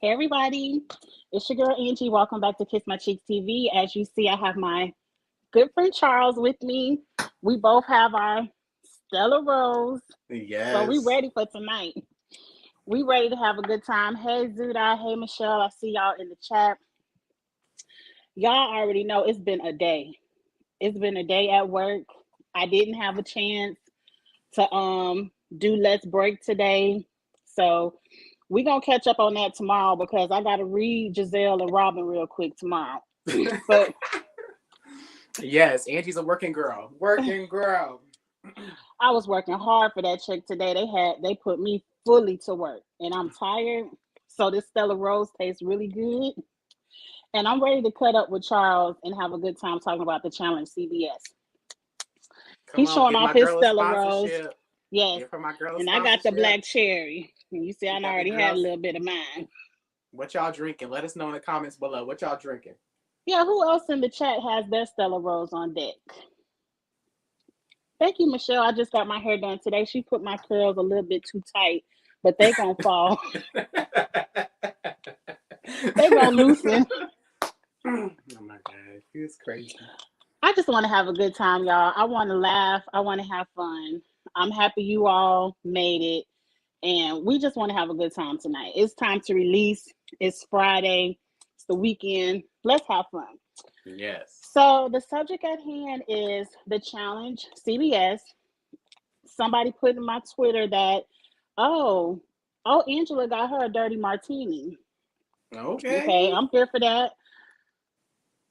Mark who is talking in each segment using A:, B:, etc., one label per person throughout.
A: Hey everybody, it's your girl Angie. Welcome back to Kiss My Cheeks TV. As you see, I have my good friend Charles with me. We both have our Stella Rose, so we
B: Yes.
A: ready for tonight. We ready to have a good time. Hey Zuda, hey Michelle, I see y'all in the chat. Y'all already know it's been a day. It's been a day at work. I didn't have a chance to do Let's Break today, so we gonna catch up on that tomorrow because I gotta read Giselle and Robin real quick tomorrow. But
B: Yes, Angie's a working girl. Working girl.
A: I was working hard for that check today. They put me fully to work, and I'm tired. So this Stella Rose tastes really good, and I'm ready to cut up with Charles and have a good time talking about the challenge CBS.
B: Come
A: He's
B: on,
A: showing
B: give
A: off
B: my
A: his
B: girl a
A: Stella Rose.
B: sponsorship.
A: Yes,
B: Give her my girl a
A: and I got the
B: sponsorship.
A: black cherry. And you see, I
B: She got the
A: already had a
B: girls.
A: little bit of mine.
B: What y'all drinking? Let us know in the comments below. What y'all drinking?
A: Yeah, who else in the chat has their Stella Rose on deck? Thank you, Michelle. I just got my hair done today. She put my curls a little bit too tight, but they gonna fall. They gonna loosen.
B: Oh my god, it's crazy.
A: I just want to have a good time, y'all. I want to laugh. I want to have fun. I'm happy you all made it, and we just want to have a good time tonight. It's time to release. It's Friday. It's the weekend. Let's have fun.
B: Yes.
A: So the subject at hand is the challenge CBS. Somebody put in my Twitter that, oh, Angela got her a dirty martini. Okay,
B: Okay.
A: I'm here for that.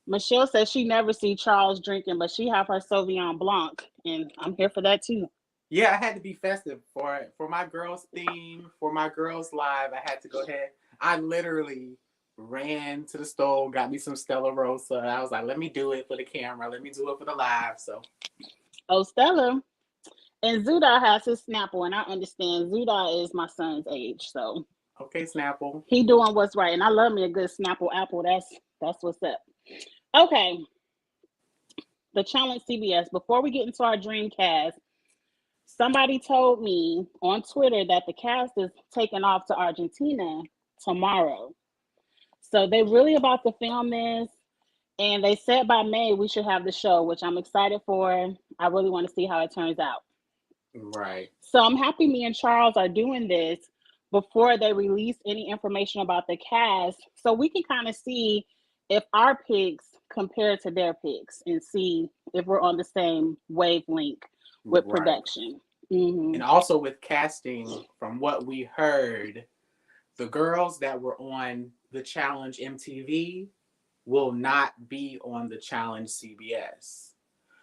A: Michelle says she never see Charles drinking, but she have her Sauvignon Blanc, and I'm here for that too.
B: Yeah, I had to be festive for my girls theme, for my girls live. I had to go ahead. I literally ran to the store, got me some Stella Rosa. I was like, let me do it for the camera. Let me do it for the live. So
A: Oh, Stella and Zuda has his Snapple, and I understand Zuda is my son's age, so
B: okay, Snapple.
A: he doing what's right. And I love me a good Snapple apple. That's what's up. Okay, the challenge CBS. Before we get into our dream cast, somebody told me on Twitter that the cast is taking off to Argentina tomorrow. So they really about to film this. And they said by May we should have the show, which I'm excited for. I really want to see how it turns out.
B: Right.
A: So I'm happy me and Charles are doing this before they release any information about the cast. So we can kind of see if our picks compare to their picks and see if we're on the same wavelength with
B: Right.
A: production. Hmm.
B: And also with casting, from what we heard, the girls that were on the Challenge MTV will not be on the Challenge CBS.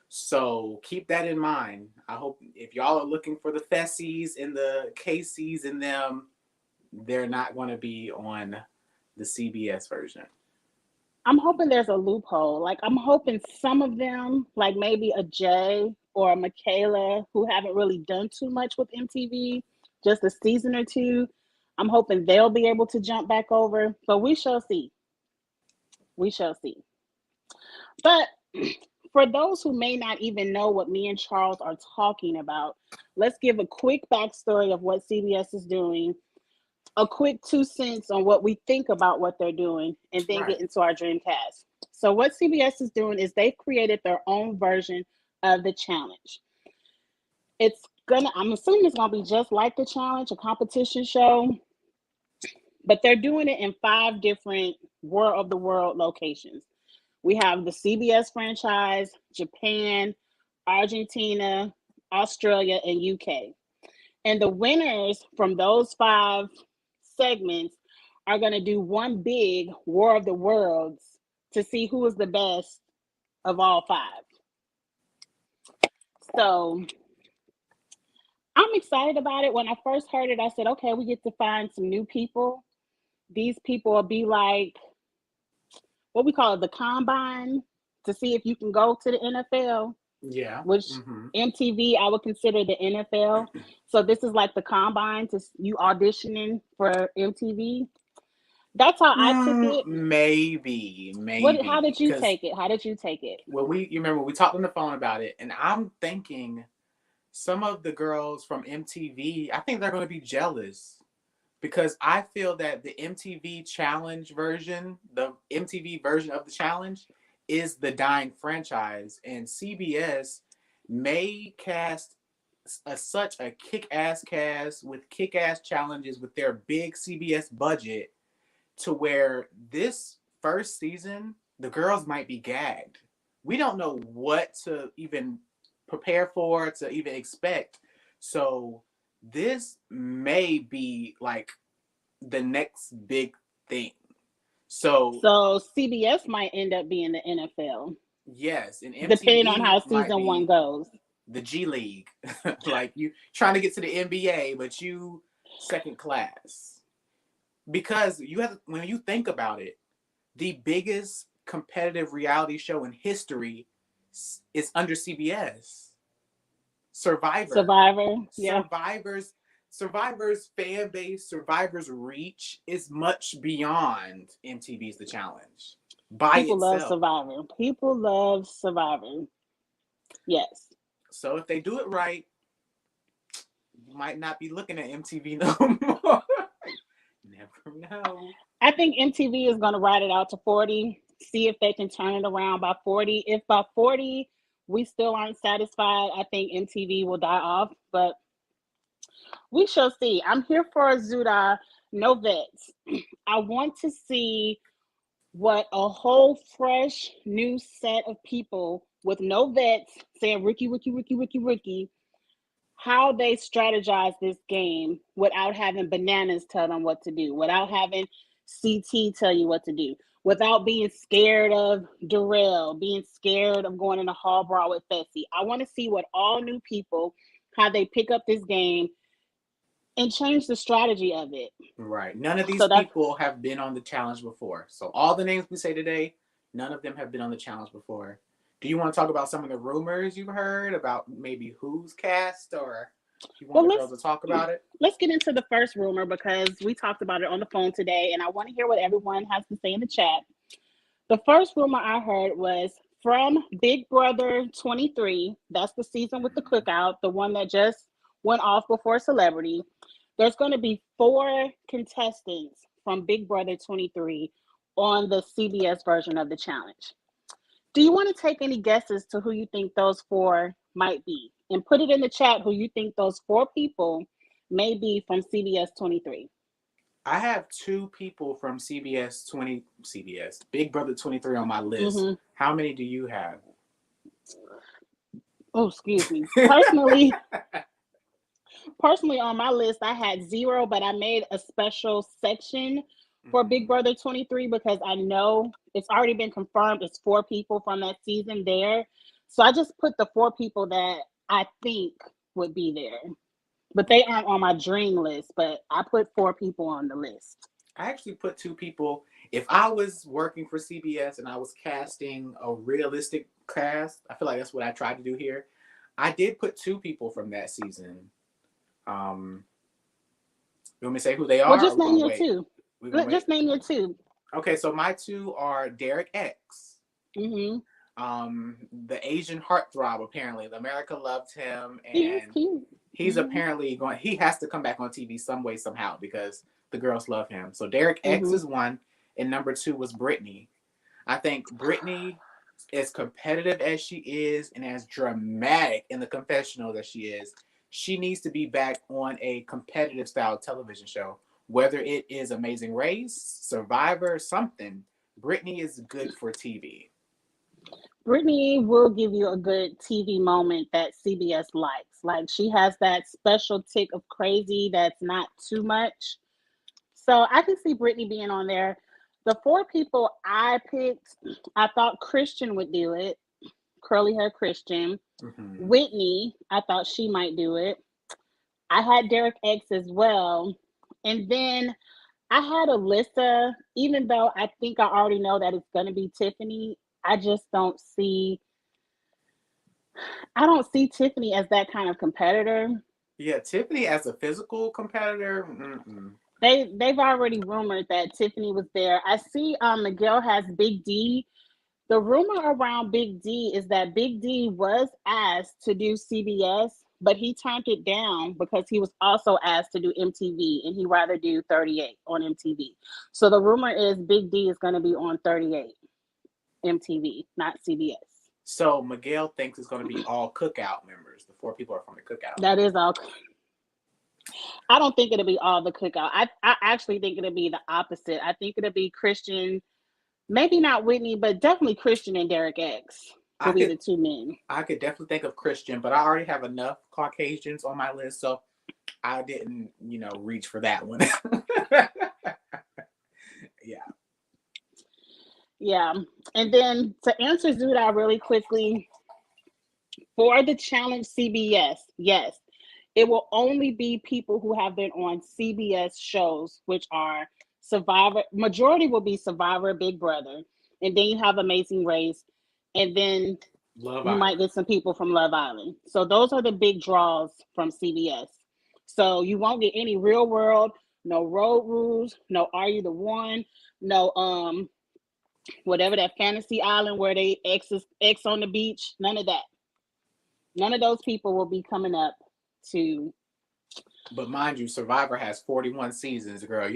B: So keep that in mind. I hope if y'all are looking for the Fessies and the Caseys and them, they're not going to be on the CBS version.
A: I'm hoping there's a loophole. Like I'm hoping some of them, like maybe a Jay or a Michaela, who haven't really done too much with MTV, just a season or two. I'm hoping they'll be able to jump back over, but we shall see. We shall see. But for those who may not even know what me and Charles are talking about, let's give a quick backstory of what CBS is doing, a quick 2 cents on what we think about what they're doing, and then
B: Right.
A: get into our dream cast. So, what CBS is doing is they've created their own version of the challenge. I'm assuming it's gonna be just like the challenge, a competition show, but they're doing it in 5 different War of the World locations. We have the CBS franchise, Japan, Argentina, Australia, and UK. And the winners from those 5 segments are going to do one big War of the Worlds to see who is the best of all 5. So I'm excited about it. When I first heard it, I said, okay, we get to find some new people. These people will be like what we call it, the combine, to see if you can go to the NFL,
B: Yeah.
A: which
B: Mm-hmm.
A: MTV I would consider the NFL. So this is like the combine to you auditioning for MTV. That's how I took it.
B: Maybe,
A: What? How
B: maybe,
A: did you
B: because
A: take it? How did you take it?
B: you remember we talked on the phone about it, and I'm thinking some of the girls from MTV, I think they're going to be jealous because I feel that the MTV version of the challenge is the dying franchise, and CBS may cast such a kick-ass cast with kick-ass challenges with their big CBS budget to where this first season the girls might be gagged. We don't know what to even prepare for, to even expect. So this may be like the next big thing. So
A: So CBS might end up being the NFL,
B: yes, and
A: depending on how
B: MTV might
A: season one
B: be
A: goes.
B: the G League. Like you trying to get to the NBA, but you second class. Because you have, when you think about it, the biggest competitive reality show in history is under CBS. Survivor.
A: Survivor, yeah.
B: Survivor's Survivor's fan base, Survivor's reach is much beyond MTV's The Challenge by
A: People love
B: itself.
A: Survivor. People love Survivor. Yes.
B: So if they do it right, you might not be looking at MTV no more. Never know.
A: I think MTV is going to ride it out to 40, see if they can turn it around by 40. If by 40 we still aren't satisfied, I think MTV will die off. But we shall see. I'm here for Zuda, no vets. I want to see what a whole fresh new set of people with no vets saying Ricky, Ricky, Ricky, Ricky, Ricky, how they strategize this game without having bananas tell them what to do, without having CT tell you what to do, without being scared of Darrell, being scared of going in a hall brawl with Fessy. I want to see what all new people, how they pick up this game and change the strategy of it.
B: Right. None of these
A: So that's
B: people have been on the challenge before. So all the names we say today, none of them have been on the challenge before. Do you want to talk about some of the rumors you've heard about maybe who's cast, or you want
A: well.
B: the girls to talk about it?
A: Let's get into the first rumor because we talked about it on the phone today, and I want to hear what everyone has to say in the chat. The first rumor I heard was from Big Brother 23. That's the season with the cookout, the one that just went off before Celebrity. There's going to be 4 contestants from Big Brother 23 on the CBS version of the challenge. Do you want to take any guesses to who you think those 4 might be? And put it in the chat who you think those 4 people may be from CBS 23.
B: I have 2 people from CBS Big Brother 23 on my list.
A: Mm-hmm.
B: How many do you have?
A: Oh, excuse me. Personally, on my list, I had 0, but I made a special section for Big Brother 23 because I know it's already been confirmed it's 4 people from that season there. So I just put the 4 people that I think would be there. But they aren't on my dream list, but I put 4 people on the list.
B: I actually put 2 people. If I was working for CBS and I was casting a realistic cast, I feel like that's what I tried to do here. I did put 2 people from that season. You want me to say who they
A: Well,
B: are? Or
A: just
B: we
A: name
B: gonna
A: your
B: wait?
A: 2.
B: We gonna wait?
A: Just name your 2.
B: Okay, so my 2 are Derek X.
A: Mm-hmm.
B: The Asian heartthrob. Apparently, America loved him,
A: He is
B: and
A: cute.
B: he's apparently going. He has to come back on TV some way somehow because the girls love him. So Derek X
A: Mm-hmm.
B: is one, and number 2 was Brittany. I think Brittany, as competitive as she is and as dramatic in the confessional that she needs to be back on a competitive style television show. Whether it is Amazing Race, Survivor, something, Brittany is good for TV.
A: Brittany will give you a good TV moment that CBS likes. Like she has that special tick of crazy that's not too much. So I can see Brittany being on there. The 4 people I picked, I thought Christian would do it. Curly hair Christian.
B: Mm-hmm.
A: Whitney, I thought she might do it. I had Derek X as well. And then I had Alyssa, even though I think I already know that it's going to be Tiffany. I just I don't see Tiffany as that kind of competitor.
B: Yeah, Tiffany as a physical competitor.
A: They've already rumored that Tiffany was there. I see Miguel has Big D. The rumor around Big D is that Big D was asked to do CBS, but he turned it down because he was also asked to do MTV and he'd rather do 38 on MTV. So the rumor is Big D is going to be on 38 MTV, not CBS.
B: So Miguel thinks it's going to be all Cookout members. The four people are from the Cookout.
A: That is all. I don't think it'll be all the Cookout. I actually think it'll be the opposite. I think it'll be Christian, maybe not Whitney, but definitely Christian and Derek X will
B: I
A: be
B: could
A: the two men.
B: I could definitely think of Christian, but I already have enough Caucasians on my list, so I didn't, reach for that one. Yeah.
A: Yeah. And then to answer Zuda really quickly, for the challenge CBS, yes, it will only be people who have been on CBS shows, which are Survivor. Majority will be Survivor, Big Brother, and then you have Amazing Race, and then
B: Love
A: you might
B: Island.
A: get some people from Love Island. So those are the big draws from CBS. So you won't get any Real World, no Road Rules, no Are You the One, no whatever that fantasy island where they X on the beach. None of that. None of those people will be coming up to
B: But mind you, Survivor has 41 seasons, girl.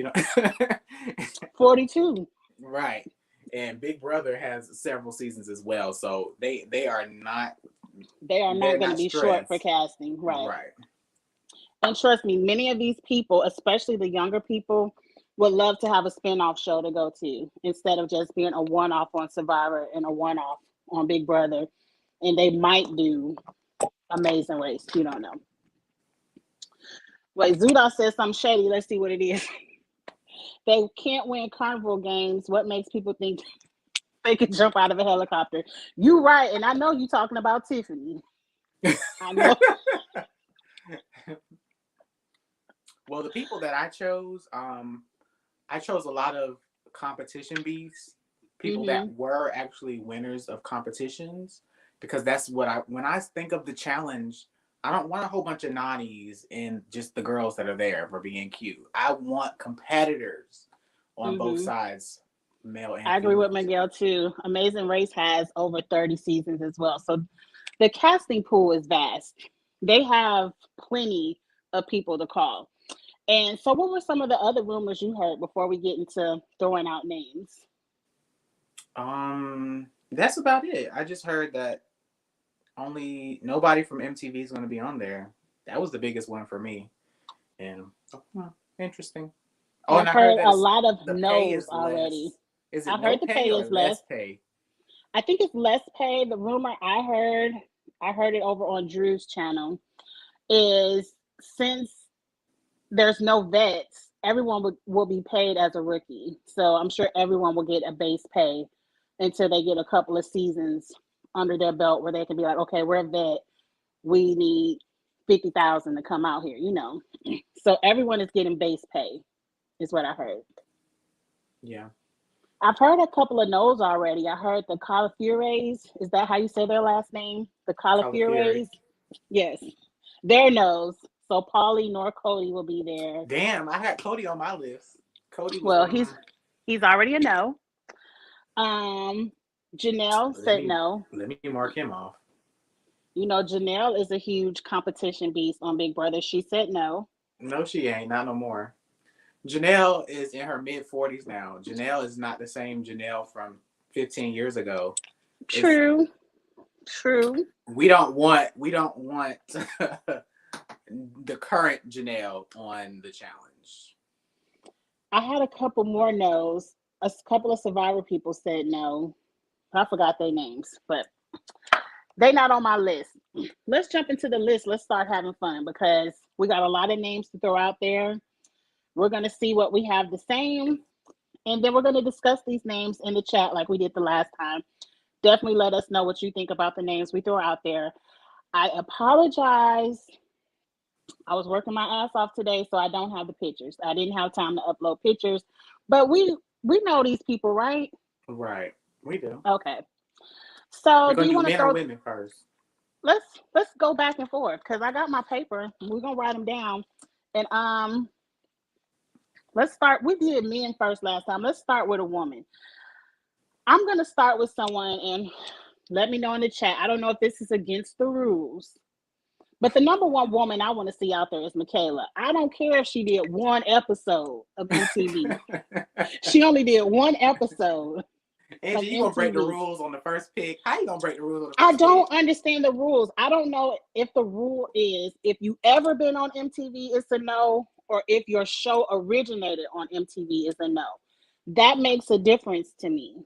A: 42.
B: Right. And Big Brother has several seasons as well, so they are not
A: They are
B: they're
A: not going to
B: not
A: be short for
B: stressed.
A: casting, right?
B: Right.
A: And trust me, many of these people, especially the younger people, would love to have a spin-off show to go to instead of just being a one-off on Survivor and a one-off on Big Brother. And they might do Amazing Race. You don't know. Wait, Zuda says something shady. Let's see what it is. They can't win carnival games. What makes people think they can jump out of a helicopter? You right, and I know you talking about Tiffany. I know.
B: Well, the people that I chose a lot of competition beasts, people that
A: Mm-hmm.
B: were actually winners of competitions, because that's what when I think of the challenge, I don't want a whole bunch of nannies and just the girls that are there for being cute. I want competitors on both
A: Mm-hmm.
B: sides, male and
A: I agree with
B: female. So
A: Miguel too. Amazing Race has over 30 seasons as well. So the casting pool is vast. They have plenty of people to call. And so what were some of the other rumors you heard before we get into throwing out names?
B: that's about it. I just heard that only nobody from MTV is going to be on there. That was the biggest one for me. And interesting. Oh, and
A: I've
B: I heard
A: heard
B: that
A: a lot of
B: the pay
A: no's
B: is
A: already.
B: less. Is it
A: I've
B: no
A: heard the
B: pay
A: pay
B: or
A: is less.
B: less pay?
A: I think it's less pay. The rumor I heard it over on Drew's channel, is since there's no vets, everyone will be paid as a rookie. So I'm sure everyone will get a base pay until they get a couple of seasons under their belt where they can be like, okay, we're a vet. We need 50,000 to come out here, you know. So everyone is getting base pay, is what I heard.
B: Yeah,
A: I've heard a couple of no's already. I heard the Califures. Is that how you say their last name? The
B: Color Fury.
A: Califures? Yes. Their no's. So Paulie nor Cody will be there.
B: Damn, I had Cody on my list. Cody was
A: Well,
B: one of
A: he's
B: my.
A: he's already a no. Um, Janelle
B: Let
A: said
B: me
A: no.
B: let me mark him off.
A: You know, Janelle is a huge competition beast on Big Brother. She said no.
B: No, she ain't. Not no more. Janelle is in her mid 40s now. Janelle is not the same Janelle from 15 years ago. It's
A: True. True.
B: we don't want the current Janelle on the challenge.
A: I had a couple more no's. A couple of Survivor people said no. I forgot their names, but they not on my list. Let's jump into the list. Let's start having fun because we got a lot of names to throw out there. We're gonna see what we have the same, and then we're gonna discuss these names in the chat like we did the last time. Definitely let us know what you think about the names we throw out there. I apologize. I was working my ass off today, so I don't have the pictures. I didn't have time to upload pictures, but we know these people, right?
B: Right. We do.
A: Okay.
B: We're
A: So, do
B: gonna
A: you
B: do
A: want to
B: men or
A: throw?
B: women first.
A: Let's go back and forth because I got my paper. We're gonna write them down, and let's start. We did men first last time. Let's start with a woman. I'm gonna start with someone, and let me know in the chat. I don't know if this is against the rules, But the number one woman I want to see out there is Michaela. I don't care if she did one episode of MTV. She only did one episode of
B: Angie, you gonna break the
A: MTV.
B: rules on the first pick? How you gonna break the rules on the
A: I
B: first pick?
A: don't understand the rules. I don't know if the rule is if you ever been on MTV, it's a no, or if your show originated on MTV, is a no. That makes a difference to me.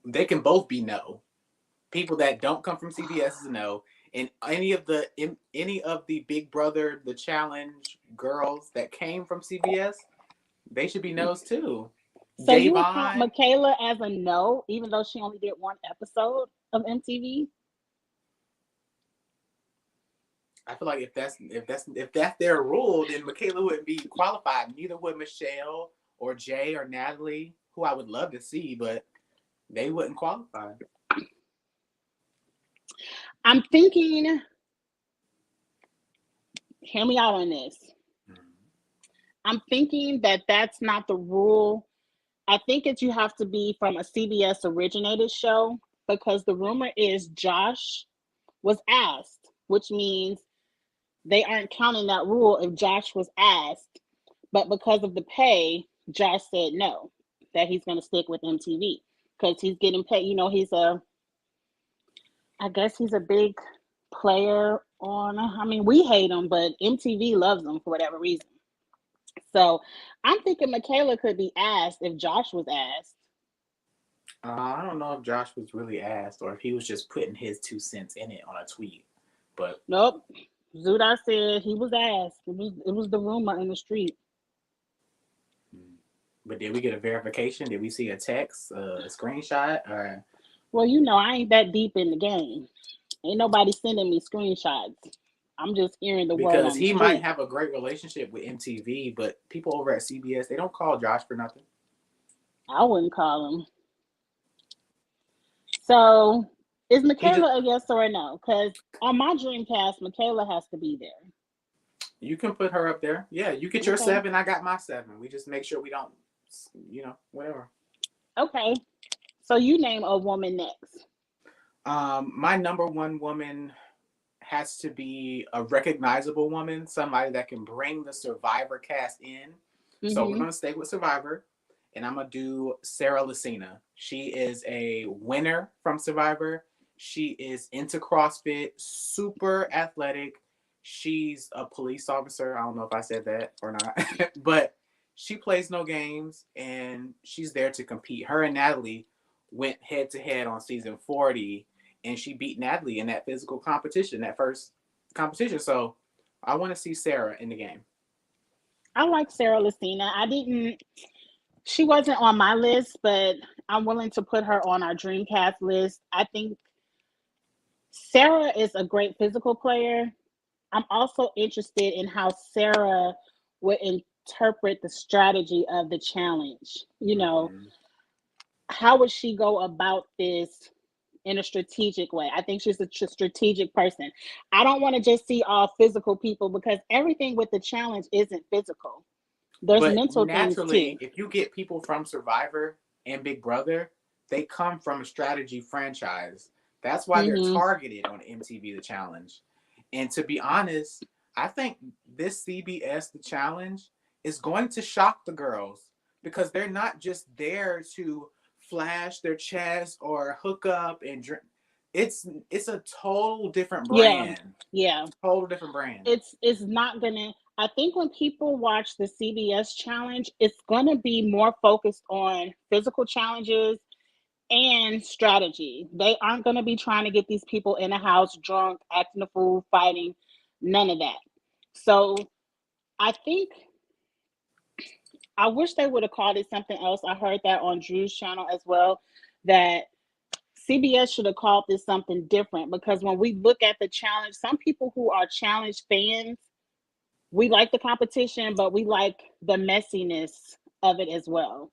B: They can both be no. People that don't come from CBS is a no, and any of the Big Brother, the Challenge girls that came from CBS, they should be no's too.
A: So you would count
B: Davon,
A: Michaela as a no, even though she only did one episode of MTV?
B: I feel like if that's their rule, then Michaela wouldn't be qualified. Neither would Michelle or Jay or Natalie, who I would love to see, but they wouldn't qualify.
A: I'm thinking, hear me out on this. I'm thinking that that's not the rule. I think that you have to be from a CBS originated show because the rumor is Josh was asked, which means they aren't counting that rule if Josh was asked. But because of the pay, Josh said no, that he's going to stick with MTV because he's getting paid. You know, I guess he's a big player on, I mean, we hate him, but MTV loves him for whatever reason. So I'm thinking Michaela could be asked if Josh was asked.
B: I don't know if Josh was really asked or if he was just putting his 2 cents in it on a tweet. But
A: Nope. Zudar said he was asked. It was the rumor in the street.
B: but did we get a verification? Did we see a text, a screenshot, or
A: Well, you know, I ain't that deep in the game. Ain't nobody sending me screenshots. I'm just hearing the word
B: because
A: on the
B: he might
A: street.
B: have a great relationship with MTV, but people over at CBS they don't call Josh for nothing.
A: I wouldn't call him. So is
B: He just
A: Michaela a yes or a no? Because on my Dreamcast, Michaela has to be there.
B: you can put her up there. Yeah, you get your
A: Okay.
B: 7, I got my 7. We just make sure we don't, whatever.
A: Okay. So you name a woman next.
B: My number one woman has to be a recognizable woman, somebody that can bring the Survivor cast in. So we're
A: Mm-hmm.
B: gonna stay with Survivor, and I'm gonna do Sarah Lucina. She is a winner from Survivor. She is into CrossFit, super athletic. She's a police officer. I don't know if I said that or not, but she plays no games and she's there to compete. Her and Natalie went head to head on season 40 and she beat Natalie in that physical competition, that first competition. So I want to see Sarah in the game.
A: I like Sarah Lucina. I didn't, she wasn't on my list, but I'm willing to put her on our Dreamcast list. I think Sarah is a great physical player. I'm also interested in how Sarah would interpret the strategy of the challenge. You know,
B: Mm-hmm.
A: how would she go about this in a strategic way? I think she's a strategic person. I don't want to just see all physical people because everything with the challenge isn't physical. There's
B: But
A: mental things
B: naturally,
A: too.
B: if you get people from Survivor and Big Brother, they come from a strategy franchise. That's why they're
A: Hmm.
B: targeted on MTV The Challenge. And to be honest, I think this CBS The Challenge is going to shock the girls because they're not just there to flash their chest or hook up and drink. It's a total different
A: Yeah,
B: brand.
A: yeah.
B: Total different brand.
A: It's not gonna. I think when people watch the CBS challenge, it's gonna be more focused on physical challenges and strategy. They aren't gonna be trying to get these people in a house drunk, acting a fool, fighting. None of that. So I think I wish they would have called it something else. I heard that on Drew's channel as well. That CBS should have called this something different because when we look at the challenge, some people who are challenge fans, we like the competition, but we like the messiness of it as well.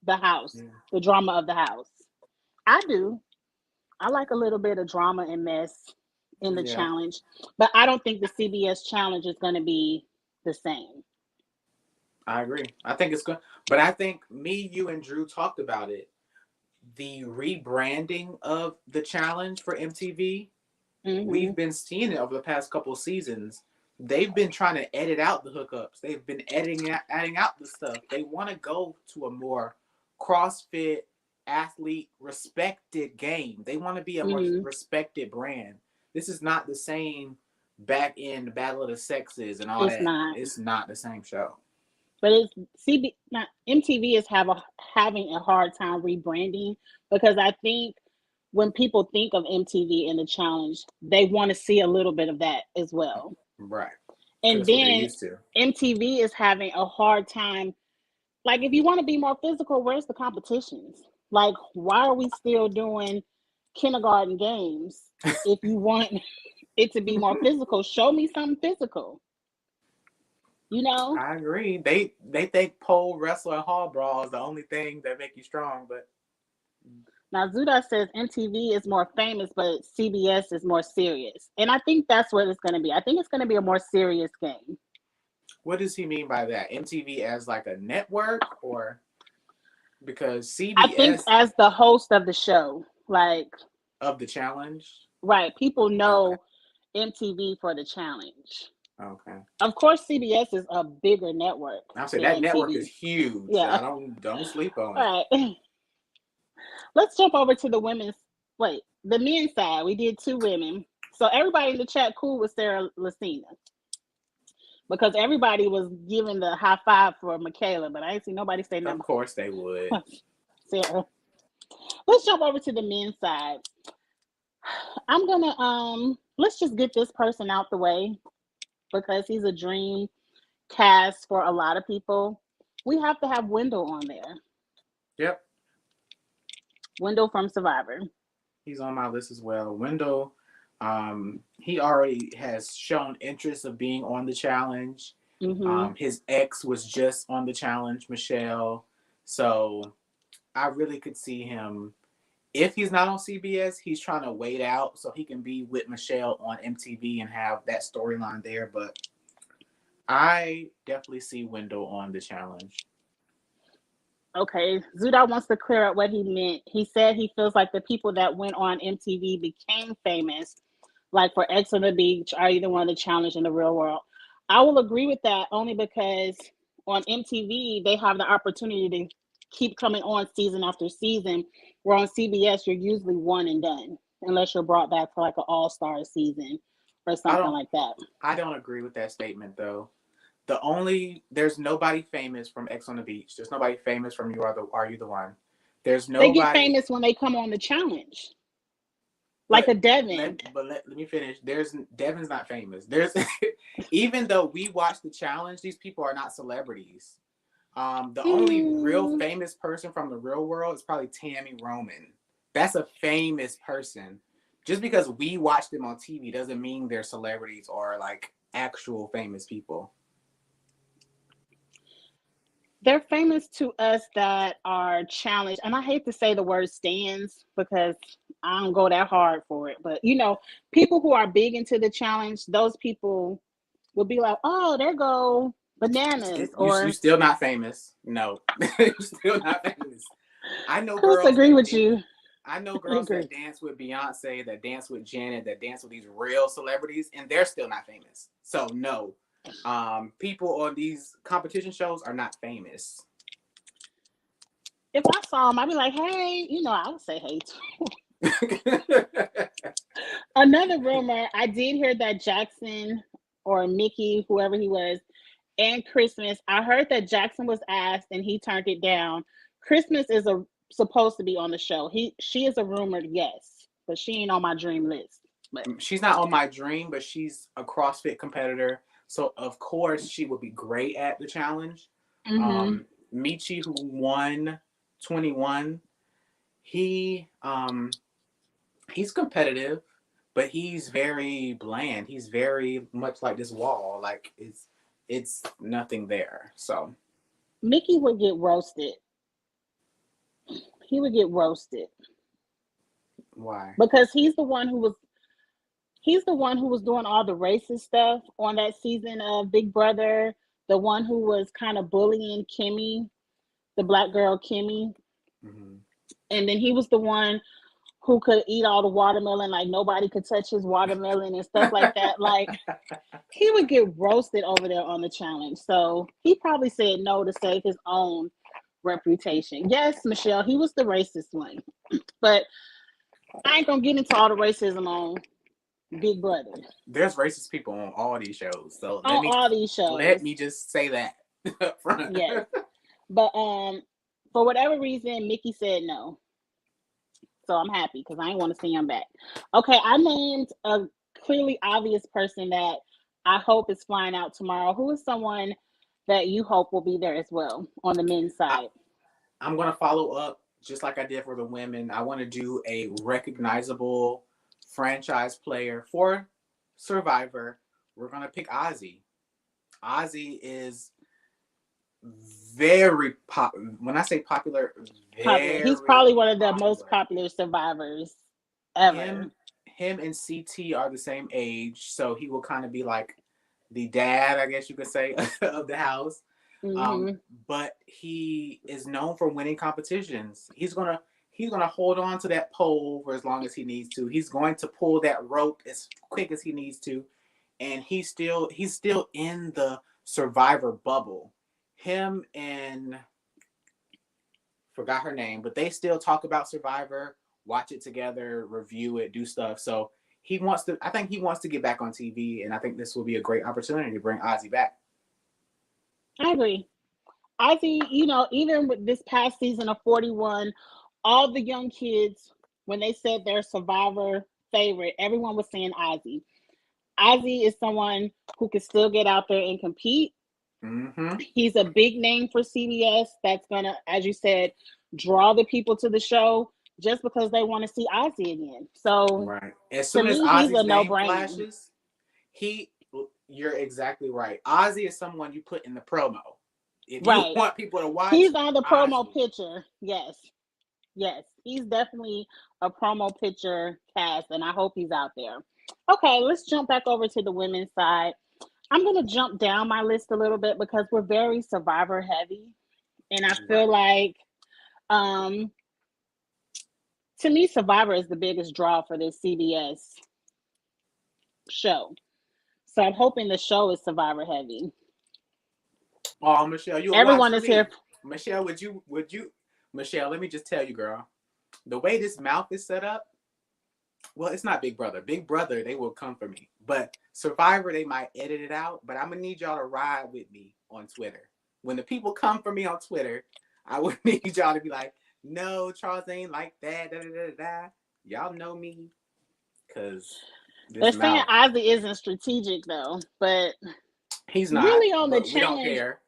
A: The house,
B: Yeah.
A: the drama of the house. I do. I like a little bit of drama and mess in the
B: Yeah.
A: challenge, but I don't think the CBS challenge is going to be the same.
B: I agree. I think it's good. But I think me, you, and Drew talked about it. The rebranding of the challenge for MTV
A: Mm-hmm.
B: We've been seeing it over the past couple of seasons. They've been trying to edit out the hookups. They've been adding out the stuff. They want to go to a more CrossFit athlete respected game. They want to be a more
A: Mm-hmm.
B: respected brand. This is not the same back end battle of the sexes and all
A: It's
B: that.
A: not.
B: It's not the same show.
A: But it's not MTV is having a hard time rebranding because I think when people think of MTV and the challenge, they want to see a little bit of that as well.
B: Right. Because
A: And
B: that's what they're
A: then
B: used to.
A: MTV is having a hard time. Like, if you want to be more physical, where's the competitions? Like, why are we still doing kindergarten games if you want it to be more physical? Show me something physical, you know?
B: I agree. They think pole wrestle and hall brawl is the only thing that make you strong, but
A: Now, Zuda says MTV is more famous, but CBS is more serious. And I think that's what it's going to be. I think it's going to be a more serious game.
B: what does he mean by that? MTV as like a network or because
A: I think
B: CBS
A: as the host of the show, like,
B: of the challenge?
A: right, people
B: Okay.
A: know MTV for the challenge.
B: Okay.
A: Of course, CBS is a bigger network
B: I'll say
A: than
B: that network is
A: MTV.
B: huge.
A: Yeah.
B: I don't sleep on it.
A: All right. Let's jump over to the women's. Wait, the men's side. We did two women. So everybody in the chat cool with Sarah Lucina because everybody was giving the high five for Michaela, but I ain't see nobody say
B: Of
A: nothing.
B: course they would.
A: Sarah. Let's jump over to the men's side. I'm gonna let's just get this person out the way because he's a dream cast for a lot of people. We have to have Wendell on there.
B: Yep.
A: Wendell from Survivor.
B: He's on my list as well. Wendell, he already has shown interest of being on the challenge.
A: Mm-hmm.
B: His ex was just on the challenge, Michelle. So I really could see him. If he's not on CBS, he's trying to wait out so he can be with Michelle on MTV and have that storyline there. But I definitely see Wendell on the challenge.
A: Okay, Zuda wants to clear up what he meant. He said he feels like the people that went on MTV became famous, like for X on the Beach, are either one of the challenge in the real world. I will agree with that only because on MTV they have the opportunity to keep coming on season after season, where on CBS you're usually one and done, unless you're brought back for like an all-star season or
B: I
A: something
B: don't
A: like that.
B: I don't agree with that statement though. There's nobody famous from X on the Beach. There's nobody famous from Are You the One? There's
A: They get
B: nobody.
A: famous when they come on the challenge, like a
B: But
A: Devin.
B: let me finish. There's Devin's not famous. There's even though we watch the challenge, these people are not celebrities. The only real
A: Hmm.
B: famous person from the real world is probably Tammy Roman. That's a famous person. Just because we watch them on TV doesn't mean they're celebrities or like actual famous people.
A: They're famous to us that are challenged, and I hate to say the word stands because I don't go that hard for it, but people who are big into the challenge, those people will be like, oh, there go bananas,
B: You
A: or
B: still not famous. No, you're still not famous. I know
A: Chris
B: girls
A: agree
B: that
A: with you.
B: I know
A: I
B: girls
A: agree.
B: that dance with Beyonce, that dance with Janet, that dance with these real celebrities, and they're still not famous. So no, people on these competition shows are not famous.
A: If I saw him, I'd be like, hey, I would say hey too. Another rumor, I did hear that Jackson or Mickey, whoever he was, and Christmas. I heard that Jackson was asked and he turned it down. Christmas is supposed to be on the show. She is a rumored yes, but she ain't on my dream list. But
B: She's not on my dream, but she's a CrossFit competitor, so of course she would be great at the challenge.
A: mm-hmm.
B: Michi, who won 21, he he's competitive, but he's very bland. He's very much like this wall. Like it's nothing there. So
A: Mickey would get roasted. He would get roasted
B: why?
A: because he's the one who was doing all the racist stuff on that season of Big Brother. The one who was kind of bullying Kimmy, the black girl Kimmy,
B: Mm-hmm.
A: and then he was the one who could eat all the watermelon, like nobody could touch his watermelon and stuff like that. Like he would get roasted over there on the challenge. So he probably said no to save his own reputation. Yes, Michelle, he was the racist one. But I ain't gonna get into all the racism on Big Brother.
B: There's racist people on all these shows, so
A: On all these
B: let
A: shows.
B: me just say that up front.
A: Yes. But for whatever reason, Mickey said no. So I'm happy because I ain't want to see him back. Okay, I named a clearly obvious person that I hope is flying out tomorrow. Who is someone that you hope will be there as well on the men's
B: I,
A: side?
B: I'm gonna follow up just like I did for the women. I want to do a recognizable franchise player for Survivor. We're gonna pick Ozzy. Ozzy is very pop. When I say popular,
A: Popular. He's
B: very
A: probably one of the most
B: popular.
A: popular survivors ever.
B: Him and CT are the same age, so he will kind of be like the dad, I guess you could say, of the house.
A: Mm-hmm.
B: But he is known for winning competitions. He's gonna hold on to that pole for as long as he needs to. He's going to pull that rope as quick as he needs to, and he's still in the survivor bubble. Him and forgot her name, but they still talk about Survivor, watch it together, review it, do stuff. So he wants to. I think he wants to get back on TV, and I think this will be a great opportunity to bring Ozzy back.
A: I agree. Ozzy, even with this past season of 41, all the young kids, when they said their survivor favorite, everyone was saying Ozzy. Ozzy is someone who can still get out there and compete.
B: Mm-hmm.
A: He's a big name for CBS that's going to, as you said, draw the people to the show just because they want to see Ozzy again. So
B: Right. As
A: to
B: soon as
A: me, he's a
B: Ozzy's
A: no
B: name
A: brainer.
B: flashes, he you're exactly right. Ozzy is someone you put in the promo. If you
A: Right.
B: want people to watch
A: He's on the promo
B: Ozzy,
A: picture. Yes. Yes. He's definitely a promo picture cast, and I hope he's out there. Okay, let's jump back over to the women's side. I'm going to jump down my list a little bit because we're very survivor heavy. And I feel
B: right.
A: like, um, to me, Survivor is the biggest draw for this CBS show. So I'm hoping the show is Survivor heavy.
B: Oh, Michelle, you'll watch
A: Everyone
B: for
A: is here.
B: me. Michelle, would you Michelle, let me just tell you, girl. The way this mouth is set up, well, it's not Big Brother. Big Brother, they will come for me. But Survivor, they might edit it out. But I'm gonna need y'all to ride with me on Twitter. When the people come for me on Twitter, I would need y'all to be like, no, Charles ain't like that. Da, da, da, da. Y'all know me. Cause this
A: They're saying
B: mouth.
A: Ozzy isn't strategic though, but
B: He's not,
A: really on the
B: but we don't
A: challenge,
B: care.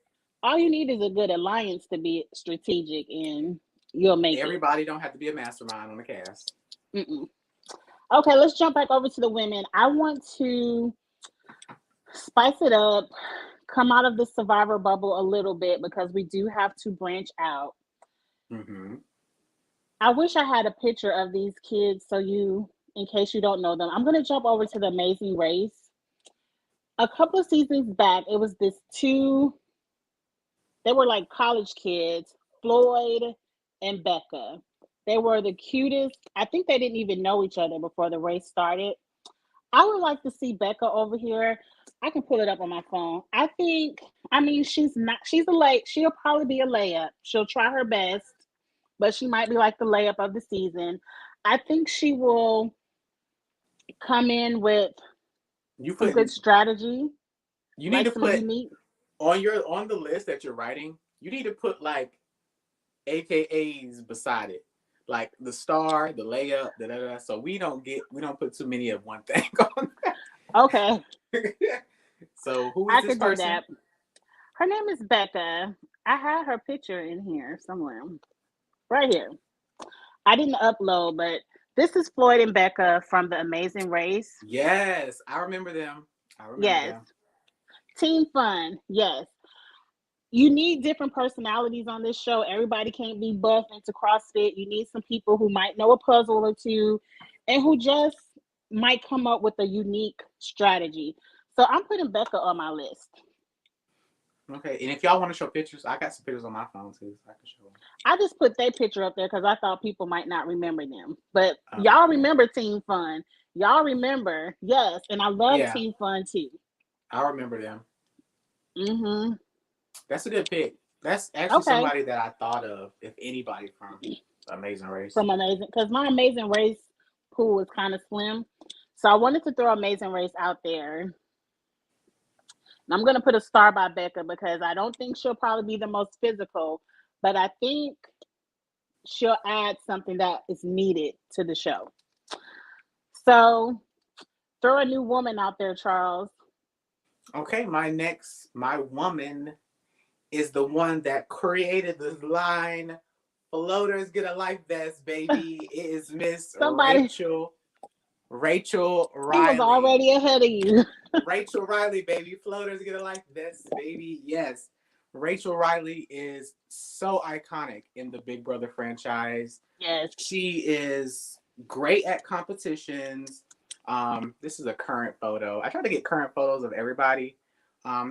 A: all you need is a good alliance to be strategic, and you'll make it.
B: Everybody don't have to be a mastermind on the cast.
A: Mm-mm. Okay, let's jump back over to the women. I want to spice it up, come out of the survivor bubble a little bit because we do have to branch out.
B: Mm-hmm.
A: I wish I had a picture of these kids so in case you don't know them, I'm going to jump over to the Amazing Race. A couple of seasons back, it was this two, they were like college kids, Floyd and Becca. They were the cutest. I think they didn't even know each other before the race started. I would like to see Becca over here. I can pull it up on my phone. She's a late, she'll probably be a layup. She'll try her best, but she might be like the layup of the season. I think she will come in with
B: You
A: some good
B: putting
A: strategy,
B: you need
A: like
B: to
A: some
B: put
A: unique.
B: on the list that you're writing, you need to put like AKAs beside it. Like the star, the layup, da da da. So we don't put too many of one thing on
A: Okay,
B: there. So who is
A: I
B: this
A: could do
B: person?
A: that. Her name is Becca. I had her picture in here somewhere. Right here. I didn't upload, but this is Floyd and Becca from The Amazing Race.
B: Yes, I remember them. I remember
A: Yes.
B: them.
A: Team fun. Yes. You need different personalities on this show. Everybody can't be buff into CrossFit. You need some people who might know a puzzle or two and who just might come up with a unique strategy. So I'm putting Becca on my list.
B: Okay, and if y'all want to show pictures, I got some pictures on my phone too, so I can show them.
A: I just put their picture up there because I thought people might not remember them. But
B: Oh,
A: y'all
B: okay.
A: remember Team Fun. Y'all remember, yes, and I love
B: Yeah,
A: Team Fun too.
B: I remember them.
A: Mm-hmm.
B: That's a good pick. That's actually
A: Okay.
B: somebody that I thought of, if anybody from Amazing Race.
A: From Amazing, because my Amazing Race pool is kind of slim. So I wanted to throw Amazing Race out there. And I'm going to put a star by Becca because I don't think she'll probably be the most physical, but I think she'll add something that is needed to the show. So throw a new woman out there, Charles.
B: Okay, my woman is the one that created this line. Floaters get a life vest, baby. It is Miss
A: Somebody,
B: Rachel
A: he was
B: Riley.
A: already ahead of you.
B: Rachel Riley, baby. Floaters get a life vest, baby. Yes. Rachel Riley is so iconic in the Big Brother franchise.
A: Yes.
B: She is great at competitions. This is a current photo. I try to get current photos of everybody.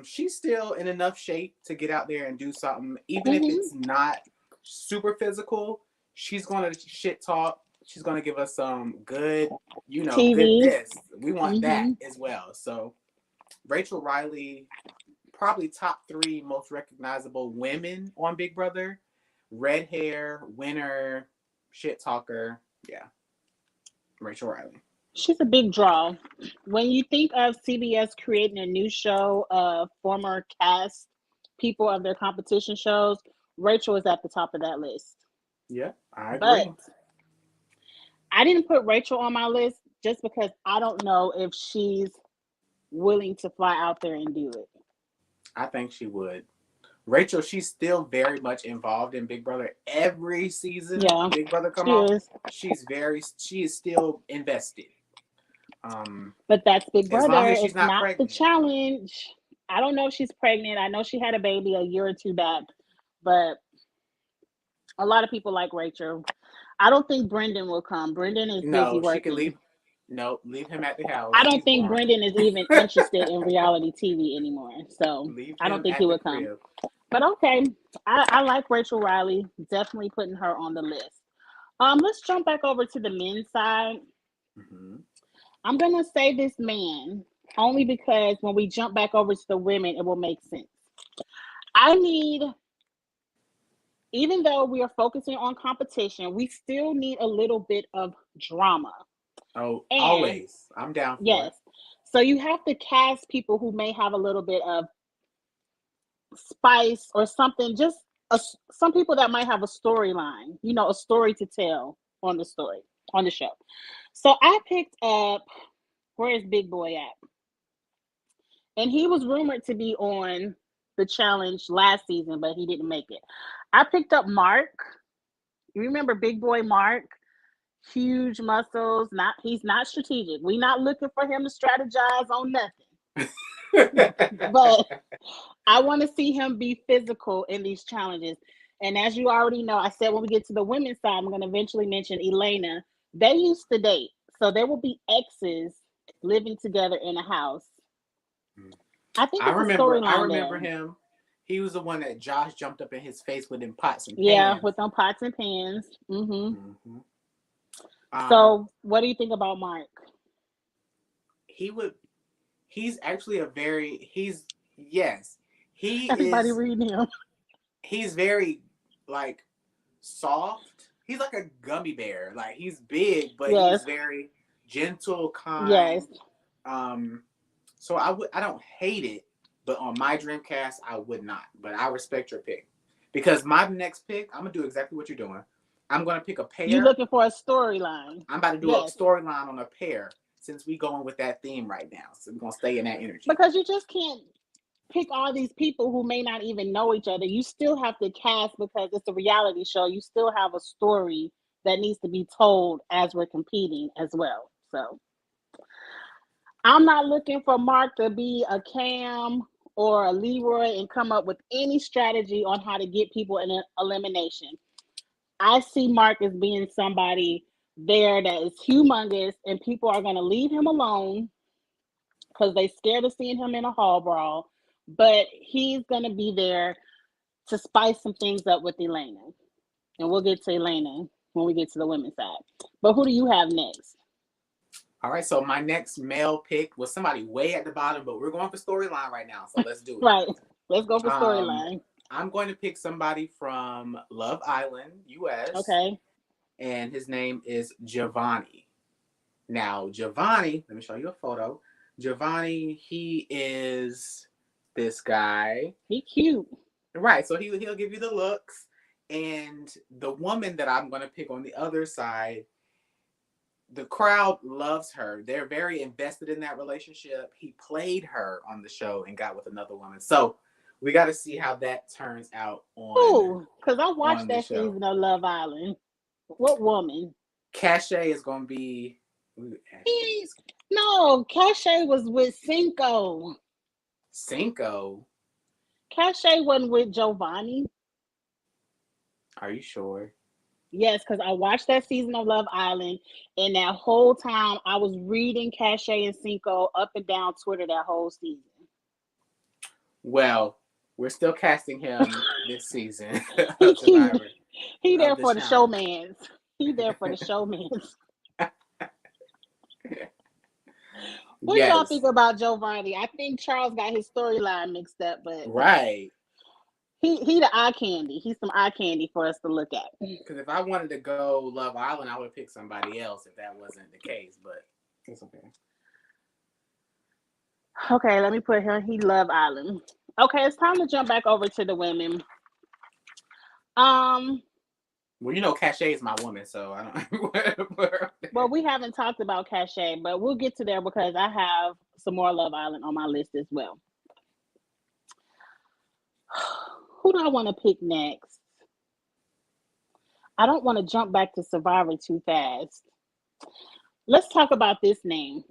B: She's still in enough shape to get out there and do something, even if
A: Mm-hmm.
B: it's not super physical. She's gonna shit talk. She's gonna give us some good, good
A: TV.
B: this. We want that
A: Mm-hmm.
B: as well. So Rachel Riley, probably top three most recognizable women on Big Brother. Red hair, winner, shit talker. Yeah, Rachel Riley.
A: She's a big draw. When you think of CBS creating a new show of former cast people of their competition shows, Rachel is at the top of that list.
B: Yeah, I
A: But
B: agree.
A: I didn't put Rachel on my list just because I don't know if she's willing to fly out there and do it.
B: I think she would. Rachel, she's still very much involved in Big Brother. Every season
A: Yeah,
B: Big Brother come
A: she
B: off,
A: is.
B: she is still invested. Um,
A: But that's Big
B: as long
A: Brother.
B: as she's
A: It's
B: not
A: not the
B: pregnant.
A: challenge. I don't know if she's pregnant. I know she had a baby a year or two back, but a lot of people like Rachel. I don't think Brendan will come. Brendan is busy
B: No, she can
A: working.
B: leave. No, leave him at the
A: I
B: house.
A: don't
B: He's
A: think
B: boring.
A: Brendan is even interested in reality TV anymore. So
B: Leave
A: I don't
B: him
A: think he
B: at the
A: would come.
B: crib.
A: But okay, I like Rachel Riley. Definitely putting her on the list. Let's jump back over to the men's side.
B: Mm-hmm.
A: I'm gonna say this man only because when we jump back over to the women, it will make sense. I need, even though we are focusing on competition, we still need a little bit of drama.
B: Oh,
A: And
B: always. I'm down for
A: yes,
B: it.
A: so you have to cast people who may have a little bit of spice or something, just some people that might have a storyline, a story to tell on the show. So I picked up, where is Big Boy at? And he was rumored to be on the challenge last season, but he didn't make it. I picked up Mark. You remember Big Boy Mark? Huge muscles. Not He's not strategic. We're not looking for him to strategize on nothing. But I want to see him be physical in these challenges. And as you already know, I said when we get to the women's side, I'm going to eventually mention Elena. They used to date. So there will be exes living together in a house. I think it's a
B: I
A: storyline
B: remember
A: there.
B: him. He was the one that Josh jumped up in his face with them pots and
A: Yeah,
B: pans.
A: with them pots and pans.
B: Hmm. Um,
A: So, what do you think about Mark?
B: he would. He's actually a very. He's yes. He
A: Everybody
B: is.
A: reading him.
B: He's very like soft. He's like a gummy bear. Like he's big, but
A: Yes,
B: he's very gentle,
A: yes.
B: kind. Um, so I don't hate it, but on my Dreamcast I would not. But I respect your pick because my next pick I'm gonna do exactly what you're doing. I'm gonna pick a
A: You
B: pair.
A: looking for a storyline?
B: I'm about to do a
A: Yes,
B: storyline on a pair since we going with that theme right now. So we're gonna stay in that energy.
A: because you just can't pick all these people who may not even know each other. You still have to cast because it's a reality show. You still have a story that needs to be told as we're competing as well. So I'm not looking for Mark to be a Cam or a Leroy and come up with any strategy on how to get people in an elimination. I see Mark as being somebody there that is humongous, and people are going to leave him alone because they scared of seeing him in a hall brawl. but he's gonna be there to spice some things up with Elena, and we'll get to Elena when we get to the women's side. But who do you have next?
B: All right, so my next male pick was somebody way at the bottom, but we're going for storyline right now, so let's do it.
A: Right, let's go for
B: Um,
A: storyline.
B: I'm going to pick somebody from Love Island, US,
A: Okay,
B: and his name is Giovanni. Now, Giovanni, let me show you a photo. Giovanni, he is this guy.
A: he cute.
B: Right, so he'll give you the looks. And the woman that I'm going to pick on the other side, the crowd loves her. They're very invested in that relationship. He played her on the show and got with another woman. So we got to see how that turns out
A: Ooh, because I watched
B: on the
A: that
B: show.
A: season of Love Island. What woman?
B: Cachet is going to be
A: He's no, Cache was with Cinco.
B: Cinco.
A: Cache wasn't with Giovanni.
B: Are you sure?
A: Yes, because I watched that season of Love Island, and that whole time I was reading Cache and Cinco up and down Twitter that whole season.
B: Well, we're still casting him this season
A: He
B: of
A: cute.
B: Survivor
A: He there
B: of the
A: for the
B: challenge.
A: showmans. He there for the showmans. What do y'all think
B: Yes,
A: about Giovanni? I think Charles got his storyline mixed up, but
B: right.
A: he the eye candy. He's some eye candy for us to look at.
B: Because if I wanted to go Love Island, I would have picked somebody else if that wasn't the case. But it's okay.
A: Okay, let me put him. He Love Island. Okay, it's time to jump back over to the women. Um,
B: Well, you know, Cachet is my woman, so I don't.
A: well, we haven't talked about Cache, but we'll get to there because I have some more Love Island on my list as well. Who do I want to pick next? I don't want to jump back to Survivor too fast. Let's talk about this name.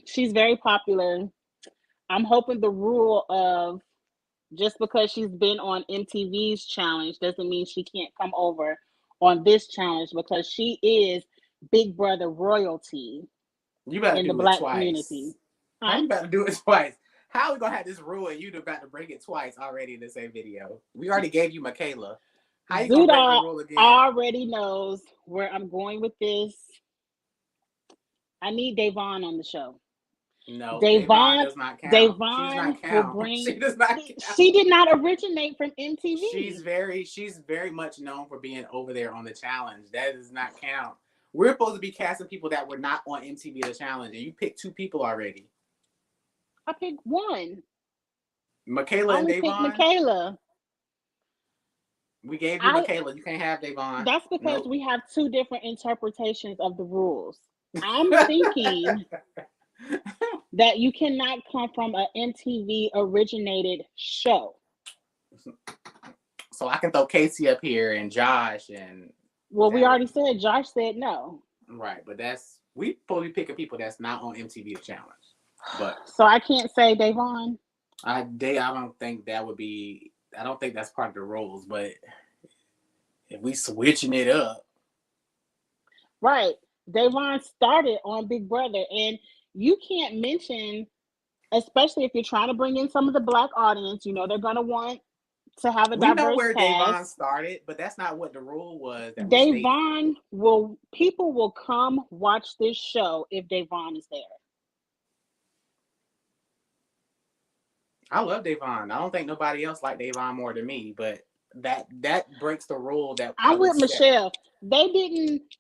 A: She's very popular. I'm hoping the rule of just because she's been on MTV's challenge doesn't mean she can't come over on this challenge because she is Big Brother royalty
B: You better
A: in the
B: do it
A: Black community.
B: twice. How
A: Huh?
B: you better do it twice? How are we gonna have this rule and you about to break it twice already in the same video? We already gave you Michaela. How you gonna break the
A: Zuda
B: rule again?
A: already knows where I'm going with this. I need Davon on the show.
B: No, Davon
A: Davon,
B: does not count. She does
A: Davon
B: not
A: will
B: count. She
A: bring.
B: does not count.
A: She did not originate from MTV.
B: She's very much known for being over there on the challenge. That does not count. We're supposed to be casting people that were not on MTV the challenge, and you picked two people already.
A: I picked one.
B: Michaela
A: I
B: and
A: only picked
B: Davon.
A: Michaela.
B: We gave you
A: I
B: Michaela. You can't have Davon.
A: That's because
B: Nope.
A: we have two different interpretations of the rules. I'm thinking that you cannot come from an MTV originated show.
B: So I can throw Casey up here and Josh and
A: Well, we
B: that would
A: already said Josh said no.
B: right, but that's we probably picking people that's not on MTV the challenge. But
A: So I can't say Davon.
B: I don't think that would be I don't think that's part of the rules, but if we switching it up,
A: Right. Davon started on Big Brother. And you can't mention, especially if you're trying to bring in some of the Black audience, they're going to want to have a
B: we know
A: diverse
B: where Davon
A: cast.
B: started, but that's not what the rule was that we stated.
A: People will come watch this show if Davon is there.
B: I love Davon. I don't think nobody else liked Davon more than me, but that breaks the rule that
A: I'm
B: was
A: with
B: set.
A: Michelle. They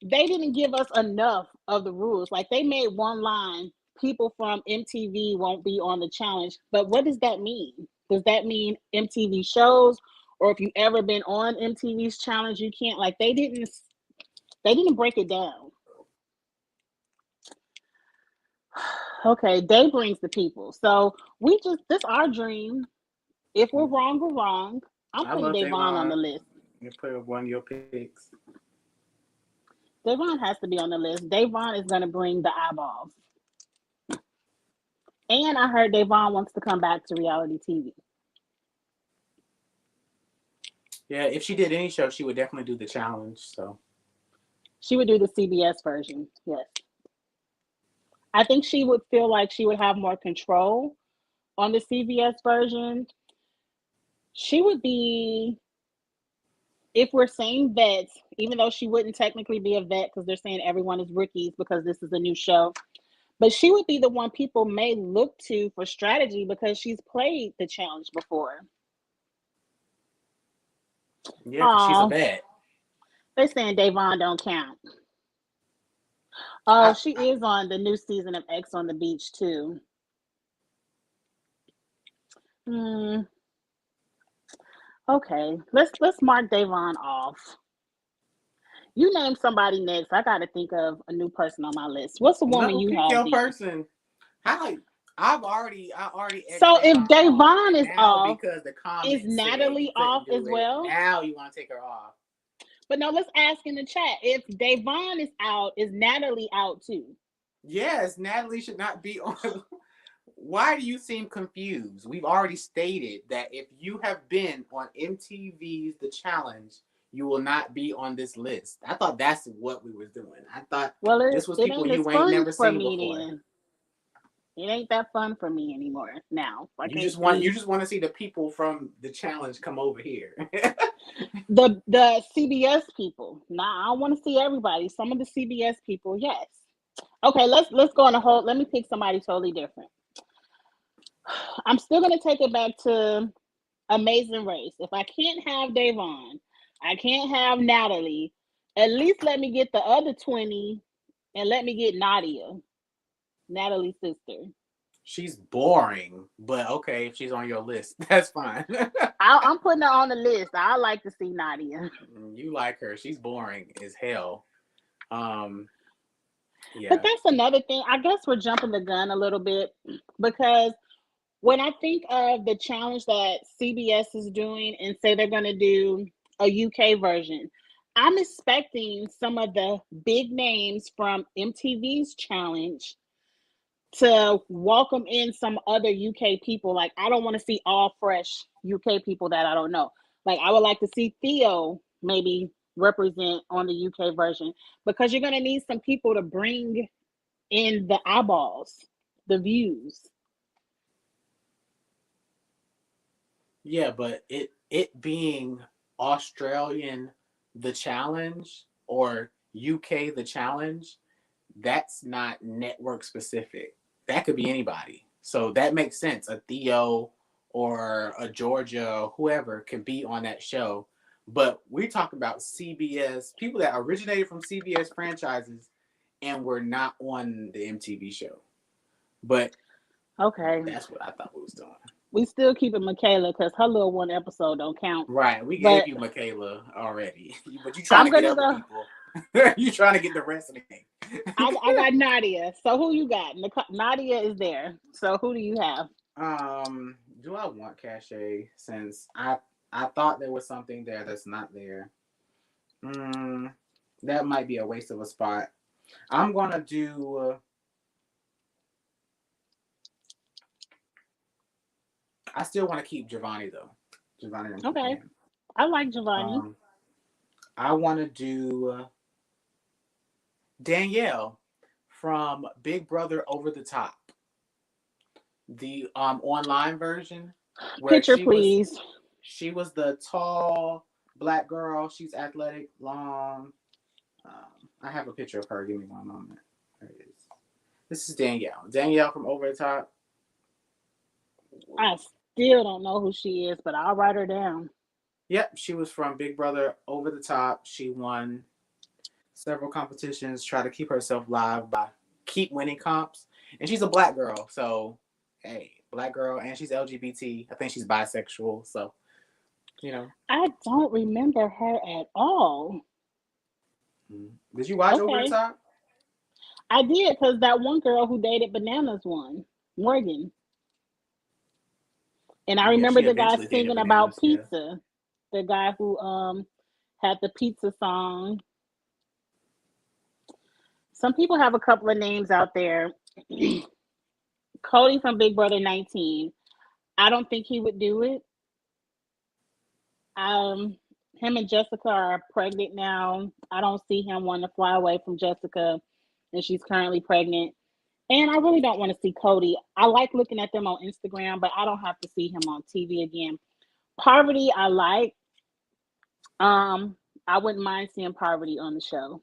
A: didn't give us enough of the rules. Like they made one line, people from MTV won't be on the challenge. But what does that mean? Does that mean MTV shows? Or if you've ever been on MTV's challenge, you can't like they didn't break it down. Okay, Day brings the people. So this our dream. If we're wrong, we're wrong. I'm
B: I
A: putting
B: love
A: Davon on the
B: Davon.
A: list.
B: You put up one of your picks.
A: Davon has to be on the list. Davon is going to bring the eyeballs. And I heard Davon wants to come back to reality TV.
B: Yeah, if she did any show, she would definitely do the challenge. So
A: She would do the CBS version. Yes. I think she would feel like she would have more control, on the CBS version, she would be, if we're saying vets, even though she wouldn't technically be a vet because they're saying everyone is rookies because this is a new show, but she would be the one people may look to for strategy because she's played the challenge before.
B: Yeah, because she's a
A: Oh,
B: vet.
A: they saying Davon don't count. Oh,
B: I,
A: she
B: I,
A: is on the new season of X on the Beach too. Hmm. Okay, let's mark Davon off. You name somebody next. I got to think of a new person on my list. What's the woman
B: no,
A: you
B: pick
A: have,
B: your
A: then?
B: person. How I already X
A: So if
B: Davon off,
A: Davon
B: and
A: is
B: now
A: off,
B: because the
A: is
B: comments said you
A: Natalie off
B: couldn't
A: as
B: do it,
A: well?
B: now you want to take her off.
A: But no, let's ask in the chat. If Davon is out, is Natalie out too?
B: Yes, Natalie should not be on. Why do you seem confused? We've already stated that if you have been on MTV's The Challenge, you will not be on this list. I thought that's what we was doing. I thought
A: Well,
B: this was
A: it
B: people
A: ain't as
B: you ain't
A: fun
B: never
A: for
B: seen
A: me
B: before.
A: then. It ain't that fun for me anymore now. I can't
B: You
A: see
B: just want to see the people from the challenge come over here.
A: the CBS people. Nah, I don't want to see everybody. Some of the CBS people, yes. Okay, let's go on a whole. Let me pick somebody totally different. I'm still gonna take it back to Amazing Race. If I can't have Davon, I can't have Natalie. At least let me get the other 20 and let me get Nadia, Natalie's sister.
B: She's boring, but okay, if she's on your list, that's fine.
A: I'm putting her on the list. I like to see Nadia.
B: You like her. She's boring as hell. Um,
A: But
B: yeah.
A: that's another thing. I guess we're jumping the gun a little bit because when I think of the challenge that CBS is doing and say they're going to do a UK version, I'm expecting some of the big names from MTV's challenge to welcome in some other UK people. Like, I don't want to see all fresh UK people that I don't know. Like, I would like to see Theo maybe represent on the UK version because you're going to need some people to bring in the eyeballs, the views.
B: Yeah, but it being Australian the challenge or UK the challenge, that's not network specific. That could be anybody. So that makes sense. A Theo or a Georgia, whoever can be on that show. But we're talking about CBS, people that originated from CBS franchises and were not on the MTV show. But
A: Okay.
B: that's what I thought we was doing.
A: We still keeping Michaela because her little one episode don't count.
B: Right, we gave
A: But
B: you Michaela already, but you trying
A: I'm
B: to get
A: gonna
B: other
A: go.
B: people. You trying to get the rest of the game.
A: I got Nadia. So who you got? Nadia is there. So who do you have?
B: Do I want cachet since I thought there was something there that's not there? Mm, that might be a waste of a spot. I'm gonna do. I still want to keep Giovanni though. Giovanni, I'm keeping
A: Okay,
B: him.
A: I like Giovanni.
B: Um, I want to do Danielle from Big Brother Over the Top, the online version where
A: Picture, please.
B: she was the tall black girl. She's athletic, long. I have a picture of her. Give me one moment. There it is. This is Danielle. Danielle from Over the Top.
A: I still don't know who she is, but I'll write her down.
B: Yep, she was from Big Brother Over the Top. She won several competitions. Try to keep herself live by keep winning comps. And she's a black girl, so hey, black girl, and she's LGBT. I think she's bisexual, so you know.
A: I don't remember her at all.
B: Did you watch Over the
A: Okay,
B: Top?
A: I did because that one girl who dated Bananas won, Morgan, and I
B: Yeah,
A: remember
B: she
A: the guy
B: eventually dated
A: singing about
B: Bananas. Yeah.
A: pizza. The guy who had the pizza song. Some people have a couple of names out there. Cody from Big Brother 19. I don't think he would do it. Um, him and Jessica are pregnant now. I don't see him wanting to fly away from Jessica, and she's currently pregnant. And I really don't want to see Cody. I like looking at them on Instagram, but I don't have to see him on TV again. Parvati, I like. Um, I wouldn't mind seeing Parvati on the show.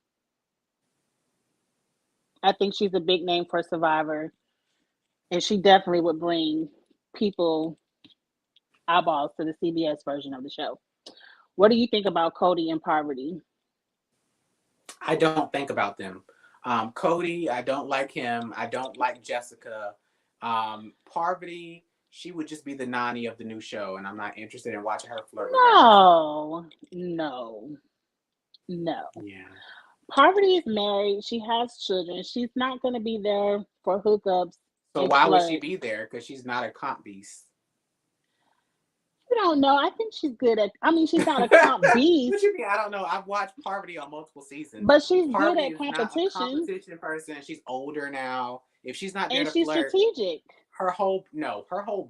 A: I think she's a big name for Survivor, and she definitely would bring people eyeballs to the CBS version of the show. What do you think about Cody and Parvati?
B: I don't think about them. Cody, I don't like him. I don't like Jessica. Parvati, she would just be the Nani of the new show, and I'm not interested in watching her flirt with guys.
A: No, no, no.
B: Yeah.
A: Parvati is married. She has children. She's not going to be there for hookups
B: So
A: and
B: why would she
A: flirt.
B: be there? Because she's not a comp beast.
A: You don't know. I think she's good at. I mean, she's not a comp
B: What
A: beast,
B: you mean? I don't know. I've watched Parvati on multiple seasons.
A: but she's good
B: Parvati
A: at
B: is not a
A: competition
B: competition person. She's older now. If she's not there
A: and
B: to
A: she's
B: flirt,
A: strategic.
B: her whole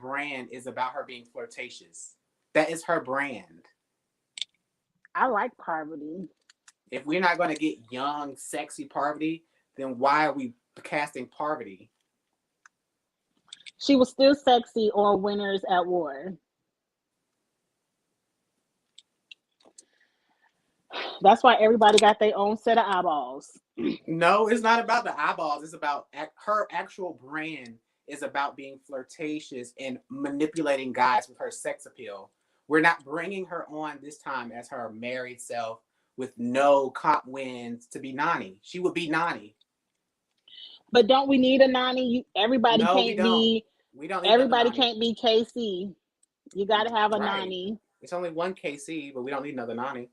B: brand is about her being flirtatious. That is her brand.
A: I like Parvati.
B: If we're not going to get young, sexy Parvati, then why are we casting Parvati?
A: She was still sexy on Winners at War. That's why everybody got their own set of eyeballs.
B: No, it's not about the eyeballs. It's about her actual brand is about being flirtatious and manipulating guys with her sex appeal. We're not bringing her on this time as her married self with no comp wins to be Nani. She would be Nani.
A: But don't we need a Nani? Everybody
B: No, we
A: can't
B: don't.
A: be.
B: We don't need another
A: Everybody
B: Nani.
A: can't be KC. You got to have a
B: Right.
A: Nani.
B: It's only one KC, but we don't need another Nani.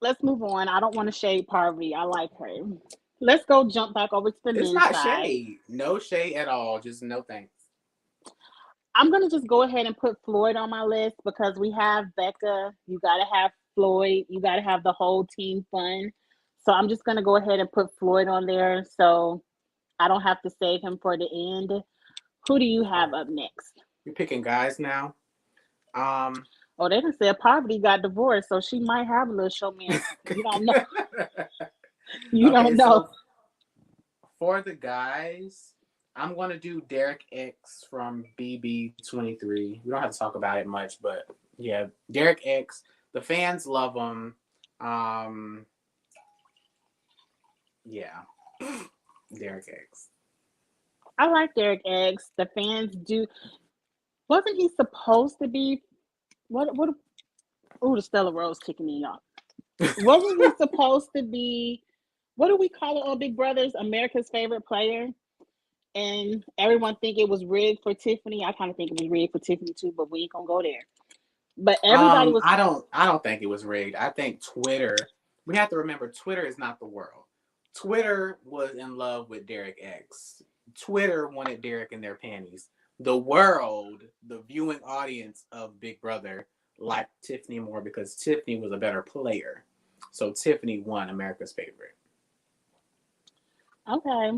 A: Let's move on. I don't want to shade Parvati. I like her. Let's go jump back over to the
B: It's
A: men's
B: not
A: side.
B: shade. No shade at all. Just no thanks.
A: I'm going to just go ahead and put Floyd on my list because we have Becca. You got to have Floyd. You got to have the whole team fun. So I'm just going to go ahead and put Floyd on there so I don't have to save him for the end. Who do you have
B: Oh,
A: up next?
B: you're picking guys now. Um.
A: Oh, they done said Parvati got divorced, so she might have a little showman. You don't know. You don't
B: Okay,
A: know.
B: so for the guys, I'm gonna do Derek X from BB23. We don't have to talk about it much, but yeah, Derek X. The fans love him. Um, yeah, Derek X.
A: I like Derek Eggs. The fans do. Wasn't he supposed to be? What? Oh, the Stella Rose kicking me off. Wasn't he supposed to be? What do we call it on Big Brothers? America's favorite player. And everyone think it was rigged for Tiffany. I kind of think it was rigged for Tiffany too, but we ain't gonna go there. But everybody was.
B: I don't think it was rigged. I think Twitter. We have to remember Twitter is not the world. Twitter was in love with Derek X. Twitter wanted Derek in their panties. The world, the viewing audience of Big Brother, liked Tiffany more because Tiffany was a better player. So Tiffany won America's favorite.
A: Okay,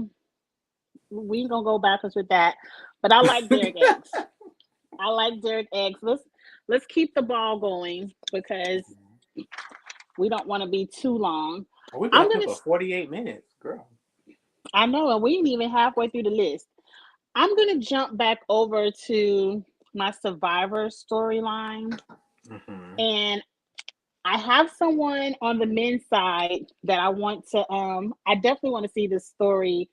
A: we ain't gonna go backwards with that. But I like Derek X. I like Derek X. Let's keep the ball going because we don't want to be too long.
B: We've been
A: I'm
B: up here
A: gonna.
B: for 48 minutes, girl.
A: I know, and we ain't even halfway through the list. I'm gonna jump back over to my Survivor storyline,
B: Mm-hmm.
A: and I have someone on the men's side that I want to. I definitely want to see this story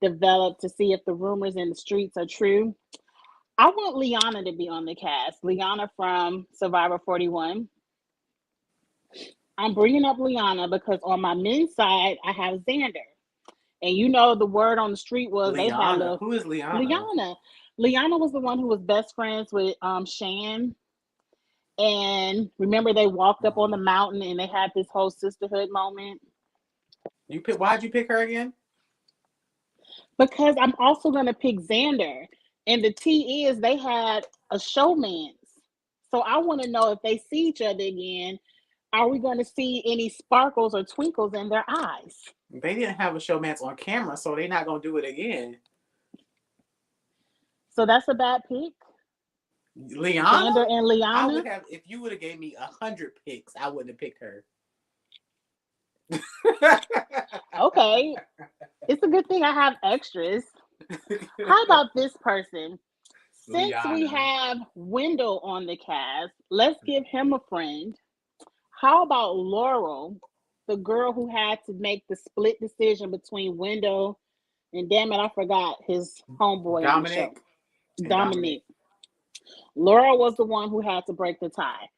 A: develop to see if the rumors in the streets are true. I want Liana to be on the cast. Liana from Survivor 41. I'm bringing up Liana because on my men's side, I have Xander. And you know, the word on the street was they had
B: Liana.
A: a
B: Who is Liana?
A: Liana. Liana was the one who was best friends with Shan. And remember, they walked up on the mountain and they had this whole sisterhood moment.
B: Why'd you pick her again?
A: Because I'm also going to pick Xander. And the T is they had a showman's. So I want to know if they see each other again, are we going to see any sparkles or twinkles in their eyes?
B: They didn't have a showmance on camera, so they're not gonna do it again.
A: So that's a bad pick.
B: Liana,
A: Xander and
B: I would
A: Liana.
B: have if you would have gave me 100 picks, I wouldn't have picked her.
A: Okay, it's a good thing I have extras. How about this person? Since we
B: Liana.
A: have Wendell on the cast, let's give him a friend. How about Laurel, the girl who had to make the split decision between Wendell and, damn it, I forgot his homeboy on the show,
B: Dominic and Dominic,
A: Dominic. Laurel was the one who had to break the tie.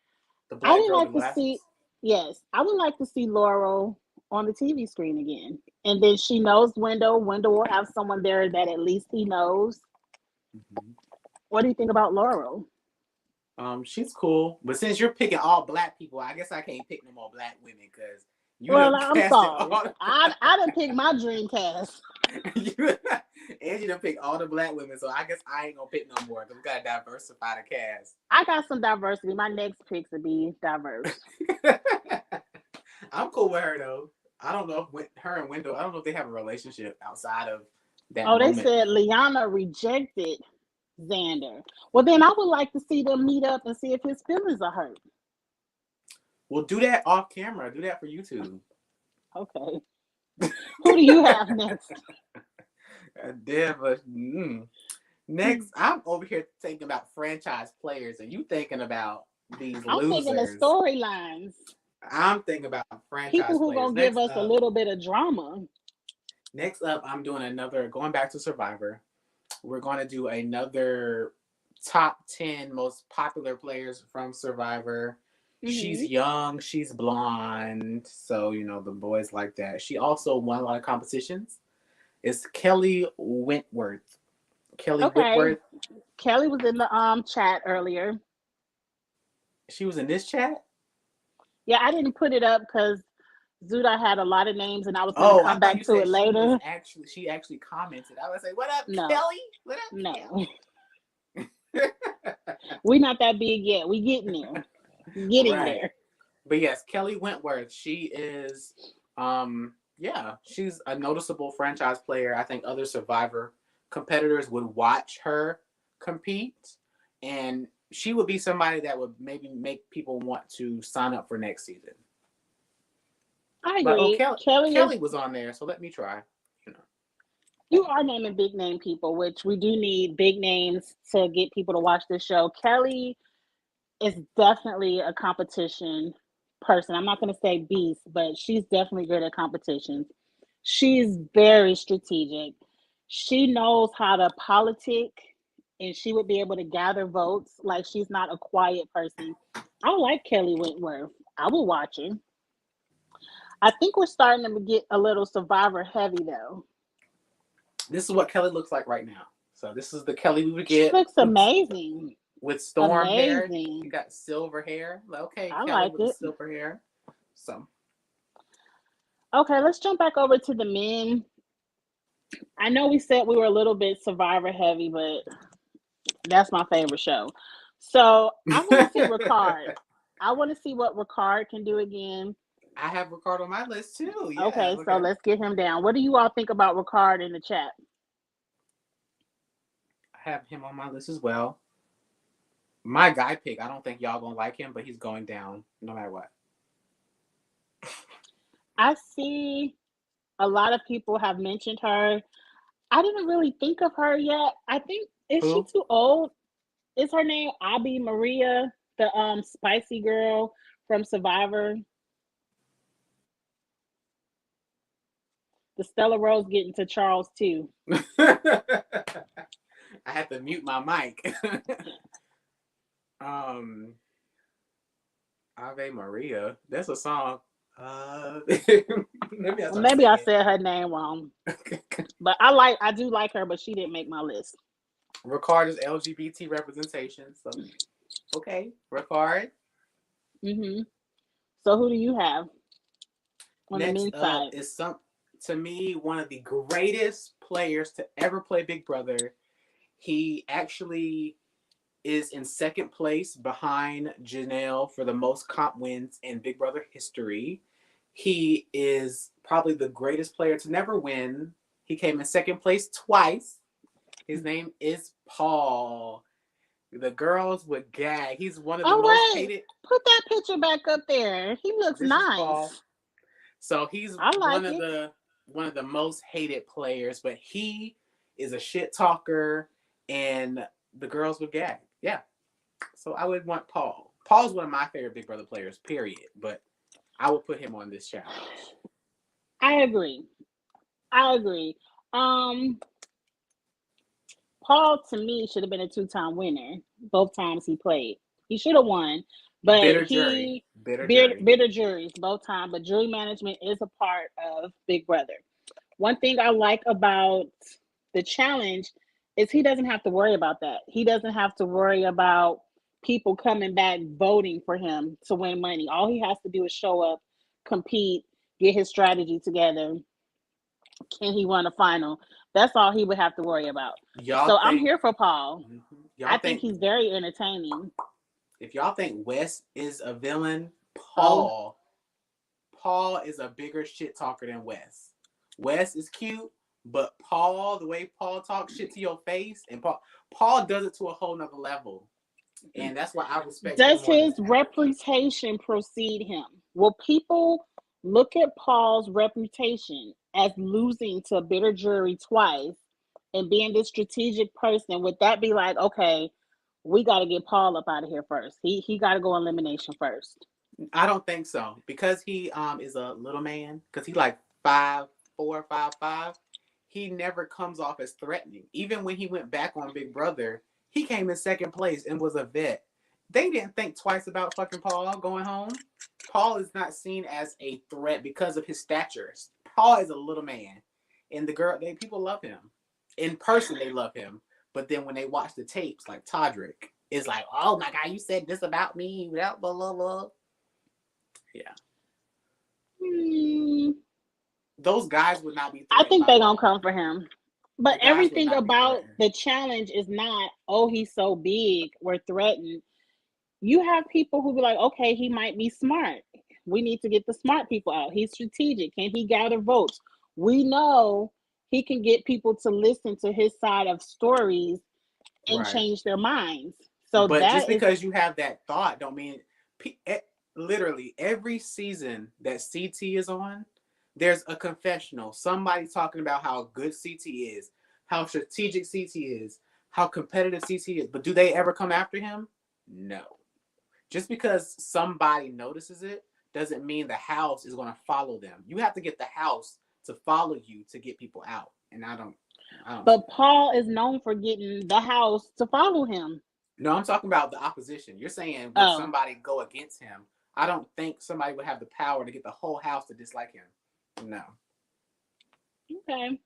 B: the
A: I
B: black
A: would
B: girl with
A: like
B: the
A: to see,
B: glasses.
A: yes, I would like to see Laurel on the TV screen again. And then she knows Wendell. Wendell will have someone there that at least he knows.
B: Mhm.
A: What do you think about Laurel?
B: She's cool, but since you're picking all black people, I guess I can't pick no more black women because you
A: Well,
B: done
A: I'm
B: casted
A: sorry.
B: all.
A: I didn't pick my dream cast.
B: you, and you done picked all the black women, so I guess I ain't gonna pick no more because we gotta diversify the cast.
A: I got some diversity. My next picks will be diverse.
B: I'm cool with her though. I don't know if her and Wendell. I don't know if they have a relationship outside of that
A: Oh, they
B: moment
A: said
B: though.
A: Liana rejected Xander. Well, then I would like to see them meet up and see if his feelings are hurt.
B: We'll do that off camera. Do that for YouTube.
A: Okay. Who do you have next?
B: Dev, next, I'm over here thinking about franchise players, and you thinking about these
A: I'm thinking of
B: losers.
A: storylines.
B: I'm thinking about
A: People
B: franchise
A: who
B: players.
A: gonna give us a little bit of drama.
B: Next up, I'm doing another. Going back to Survivor, we're going to do another top 10 most popular players from Survivor. She's
A: Hmm.
B: young, she's blonde, so you know the boys like that. She also won a lot of competitions. It's Kelly Wentworth. Kelly
A: Okay.
B: Whitworth.
A: Kelly was in the chat earlier.
B: She was in this chat.
A: Yeah, I didn't put it up because Zuda had a lot of names and I was gonna
B: Oh, I
A: come
B: thought
A: back
B: you
A: to it
B: said
A: later.
B: she actually commented. I would say, "What up,
A: No,
B: Kelly? What
A: no.
B: up, Kelly?"
A: We're not that big yet. We getting there. Getting
B: Right.
A: there.
B: But yes, Kelly Wentworth, she is yeah, she's a noticeable franchise player. I think other Survivor competitors would watch her compete, and she would be somebody that would maybe make people want to sign up for next season.
A: I
B: But oh,
A: agree. Kelly is,
B: Kelly was on there, so let me try. You know.
A: you are naming big name people, which we do need big names to get people to watch this show. Kelly is definitely a competition person. I'm not going to say beast, but she's definitely good at competitions. She's very strategic. She knows how to politic and she would be able to gather votes. Like she's not a quiet person. I like Kelly Wentworth. I will watch her. I think we're starting to get a little survivor heavy though.
B: This is what Kelly looks like right now. So this is the Kelly we would
A: She
B: get
A: looks amazing.
B: with storm hair. She
A: Amazing.
B: got silver hair. Okay,
A: I
B: Kelly
A: like
B: with the
A: it.
B: silver hair. So
A: Okay, let's jump back over to the men. I know we said we were a little bit survivor heavy, but that's my favorite show. So I want to see Ricard. I want to see what Ricard can do again.
B: I have Ricardo on my list too. Yeah.
A: Okay, so
B: Okay.
A: let's get him down. What do you all think about Ricard in the chat?
B: I have him on my list as well. My guy pick. I don't think y'all gonna like him, but he's going down no matter what.
A: I see a lot of people have mentioned her. I didn't really think of her yet. I think, is she
B: Who?
A: too old? Is her name Abby Maria, the spicy girl from Survivor? The Stella Rose getting to Charles too.
B: I have to mute my mic. um, Ave Maria. That's a song. Maybe I start
A: Maybe I
B: singing.
A: said her name wrong, but I do like her, but she didn't make my list.
B: Ricard is LGBT representation. So okay, Ricard.
A: Hmm. So who do you have on the
B: Next
A: men's
B: up
A: side?
B: is some to me one of the greatest players to ever play Big Brother. He actually is in second place behind Janelle for the most comp wins in Big Brother history. He is probably the greatest player to never win. He came in second place twice. His name is Paul. The girls would gag. He's one of the
A: Oh
B: most
A: wait,
B: hated.
A: put that picture back up there. He looks
B: This is Paul.
A: nice.
B: So he's
A: I
B: one
A: like
B: of
A: it.
B: the most hated players, but he is a shit talker, and the girls would gag. Yeah. So I would want Paul. Paul's one of my favorite Big Brother players, period. But I would put him on this challenge.
A: I agree. I agree. Um, Paul to me should have been a two-time winner both times he played. He should have won, but
B: Bitter jury.
A: he
B: Bitter jury.
A: bitter juries both times. But jury management is a part of Big Brother. One thing I like about the challenge is he doesn't have to worry about that. He doesn't have to worry about people coming back voting for him to win money. All he has to do is show up, compete, get his strategy together. Can he win a final? That's all he would have to worry about.
B: Y'all
A: So I'm
B: think
A: here for Paul. I
B: y'all
A: think
B: think
A: he's very entertaining.
B: if y'all think Wes is a villain,
A: Oh,
B: Paul is a bigger shit talker than Wes. Wes is cute, but Paul, the way Paul talks shit to your face, and Paul does it to a whole nother level. And that's why I respect him
A: does
B: more than
A: his
B: ever.
A: reputation precede him? Will people look at Paul's reputation as losing to a bitter jury twice and being this strategic person? Would that be like, okay, we got to get Paul up out of here first? He got to go elimination first.
B: I don't think so because he is a little man because he like 5'4", 5'5". He never comes off as threatening. Even when he went back on Big Brother, he came in second place and was a vet. They didn't think twice about fucking Paul going home. Paul is not seen as a threat because of his stature. Paul is a little man, and people love him. In person, they love him, but then when they watch the tapes, like Todrick, it's like, oh my god, you said this about me, blah blah blah blah. Yeah.
A: Hmm,
B: Those guys would not be
A: I
B: threatened
A: think
B: by
A: they're going to
B: Paul.
A: come for him. But
B: The guys would
A: everything
B: not be
A: about
B: threatened.
A: the challenge is not, oh, he's so big, we're threatened. You have people who be like, okay, he might be smart. We need to get the smart people out. He's strategic. Can he gather votes? We know he can get people to listen to his side of stories and
B: Right.
A: change their minds. So
B: But just
A: that is
B: because you have that thought don't mean literally every season that CT is on, there's a confessional. Somebody talking about how good CT is, how strategic CT is, how competitive CT is. But do they ever come after him? No. Just because somebody notices it doesn't mean the house is going to follow them. You have to get the house to follow you to get people out. And I don't see
A: but
B: that.
A: Paul is known for getting the house to follow him.
B: No, I'm talking about the opposition. You're saying would
A: Oh,
B: somebody go against him? I don't think somebody would have the power to get the whole house to dislike him. No.
A: okay.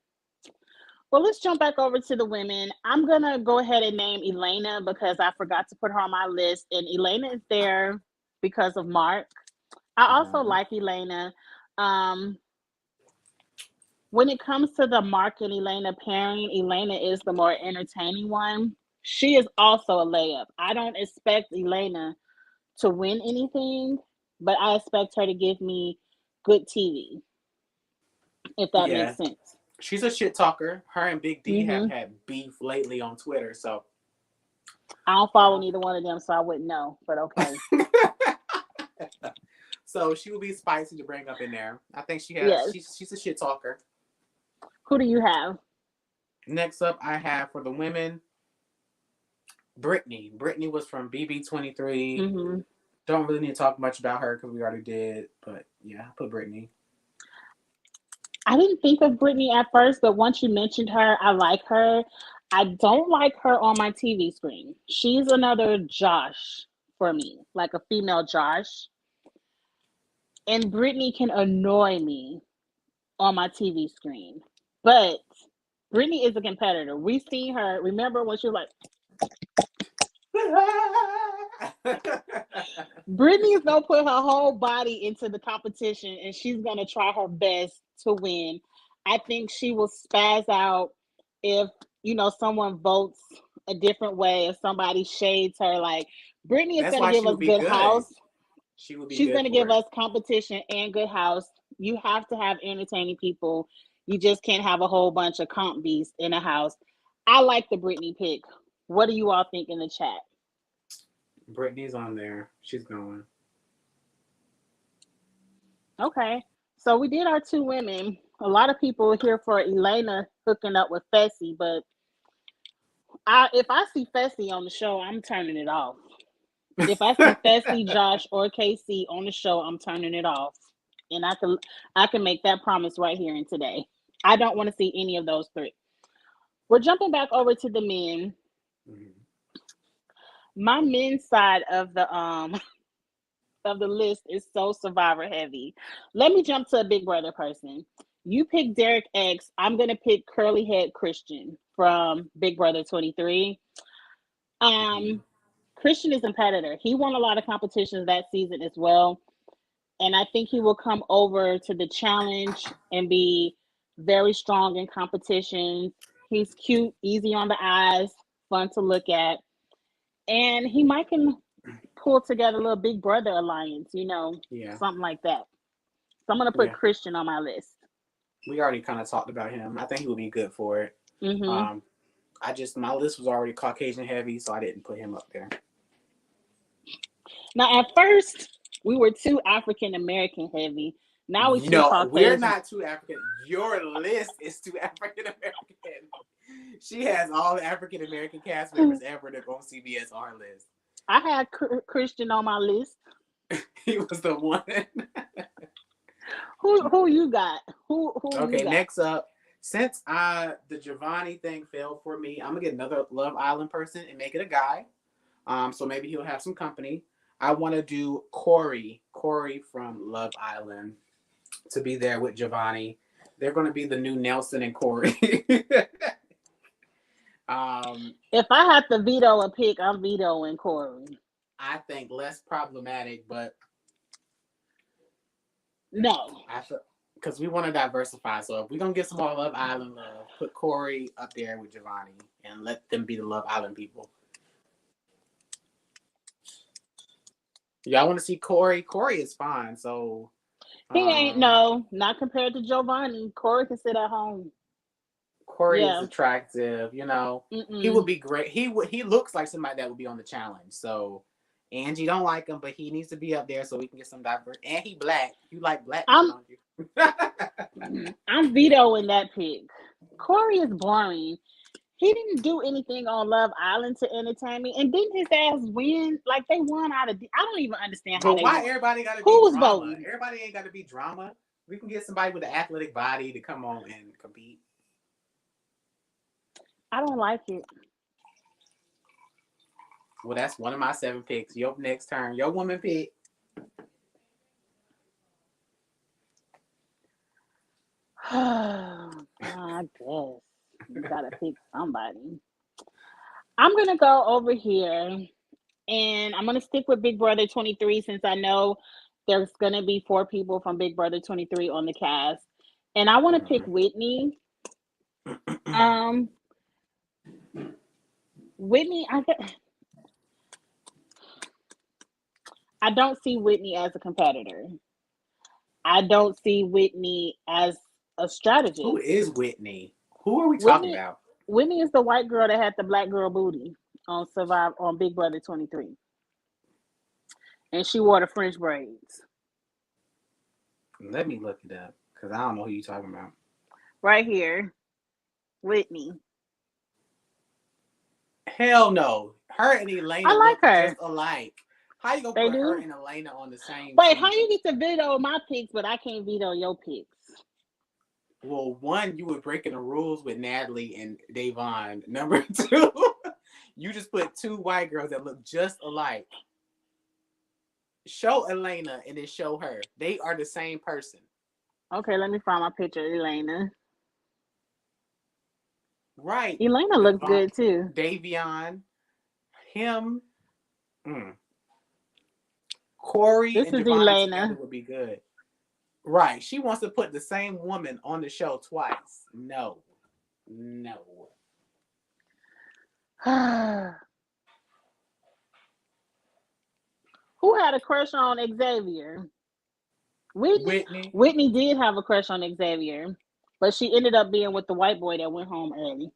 A: Well, let's jump back over to the women. I'm going to go ahead and name Elena because I forgot to put her on my list. And Elena is there because of Mark. I also
B: Mm-hmm.
A: like Elena. Um, when it comes to the Mark and Elena pairing, Elena is the more entertaining one. She is also a layup. I don't expect Elena to win anything, but I expect her to give me good TV, if that
B: Yeah,
A: makes sense.
B: she's a shit talker. Her and Big D have
A: Hmm.
B: had beef lately on Twitter. So
A: I don't follow
B: yeah.
A: neither one of them, so I wouldn't know, but okay.
B: So she will be spicy to bring up in there. I think
A: Yes.
B: she's a shit talker.
A: Who do you have?
B: Next up, I have for the women Brittany. Brittany was from BB23.
A: Hmm.
B: Don't really need to talk much about her because we already did. But yeah, I put Brittany.
A: I didn't think of Brittany at first, but once you mentioned her, I like her. I don't like her on my TV screen. She's another Josh for me, like a female Josh. And Brittany can annoy me on my TV screen. But Brittany is a competitor. We see her. Remember when she was like, Brittany is gonna put her whole body into the competition and she's gonna try her best to win. I think she will spaz out if someone votes a different way, if somebody shades her. Like Brittany is
B: That's
A: gonna
B: why
A: give
B: she
A: us
B: would be
A: good
B: good.
A: house.
B: She would be
A: She's
B: good
A: gonna
B: for
A: give
B: it.
A: us competition and good house. You have to have entertaining people. You just can't have a whole bunch of comp beasts in a house. I like the Brittany pick. What do you all think in the chat?
B: Brittany's on there. She's going.
A: Okay. So we did our two women. A lot of people are here for Elena hooking up with Fessy, but if I see Fessy on the show, I'm turning it off. If I see Fessy, Josh, or KC on the show, I'm turning it off. And I can make that promise right here and today. I don't want to see any of those three. We're jumping back over to the men.
B: Mhm.
A: My men's side of the list is so survivor heavy. Let me jump to a Big Brother person. You pick Derek X. I'm gonna pick Curly Head Christian from Big Brother 23.
B: Mhm.
A: Um, Christian is a competitor. He won a lot of competitions that season as well, and I think he will come over to the challenge and be very strong in competitions. He's cute, easy on the eyes, fun to look at, and he might can pull together a little Big Brother alliance,
B: Yeah.
A: something like that. So I'm gonna put
B: Yeah.
A: Christian on my list.
B: We already kind of talked about him. I think he would be good for it.
A: Hmm.
B: Um, my list was already Caucasian heavy, so I didn't put him up there.
A: Now, at first, we were too African American heavy. Now we too
B: No, we're
A: Caucasian.
B: not too African. Your list is too African American. She has all the African American cast members ever that go on CBS on her list.
A: I had Christian on my list.
B: He was the one.
A: Who you got? Who you
B: Okay,
A: got?
B: next up, since the Giovanni thing failed for me, I'm gonna get another Love Island person and make it a guy. So maybe he'll have some company. I want to do Corey from Love Island, to be there with Giovanni. They're going to be the new Nelson and Corey. um,
A: If I had to veto a pick, I'm vetoing Corey.
B: I think less problematic, but
A: No,
B: I feel because we want to diversify. So if we're gonna get some more Love Island love, put Corey up there with Giovanni and let them be the Love Island people. Y'all want to see Corey? Corey is fine. So
A: he ain't.
B: um,
A: No, not compared to Giovanni. Corey can sit at home.
B: Corey is
A: Yeah.
B: attractive. He would
A: Mm-mm.
B: be great. He looks like somebody that would be on the challenge. So Angie don't like him, but he needs to be up there so we can get some diverse. And he black. You like black people,
A: I'm
B: don't you?
A: I'm vetoing that pick. Corey is boring. He didn't do anything on Love Island to entertain me, and didn't his ass win? Like they won out of. I don't even understand how
B: But
A: they
B: why
A: won.
B: everybody got to be
A: Who was
B: drama?
A: voting?
B: Everybody ain't got to be drama. We can get somebody with an athletic body to come on and compete.
A: I don't like it.
B: Well, that's one of my 7 picks. Your next turn. Your woman pick.
A: I guess you gotta pick somebody. I'm gonna go over here and I'm gonna stick with Big Brother 23 since I know there's gonna be 4 people from Big Brother 23 on the cast, and I want to pick
B: Mhm.
A: Whitney. Um, Whitney, I don't see Whitney as a competitor. I don't see Whitney as a
B: Who
A: strategist.
B: is Whitney? Who are we talking
A: Whitney
B: about?
A: Whitney is the white girl that had the black girl booty on Big Brother 23, and she wore the French braids.
B: Let me look it up because I don't know who you're talking about.
A: Right here, Whitney.
B: Hell no. Her and
A: I
B: Elena
A: like
B: look just
A: her.
B: alike. How you gonna
A: They
B: put her
A: do.
B: and Elena on the same
A: Wait, how
B: season?
A: you get to veto my picks, but I can't veto your picks?
B: Well, one, you were breaking the rules with Natalie and Davon. Number two, you just put two white girls that look just alike. Show Elena and then show her. They are the same person.
A: Okay, let me find my picture of Elena.
B: Right.
A: Elena looks
B: Devon,
A: good too.
B: Davion, him, mm. Corey
A: This
B: and
A: is
B: Giovanni together
A: Elena.
B: would be good. Right. She wants to put the same woman on the show twice. No. No.
A: Who had a crush on Xavier? Whitney.
B: Whitney.
A: Whitney did have a crush on Xavier, but she ended up being with the white boy that went home early.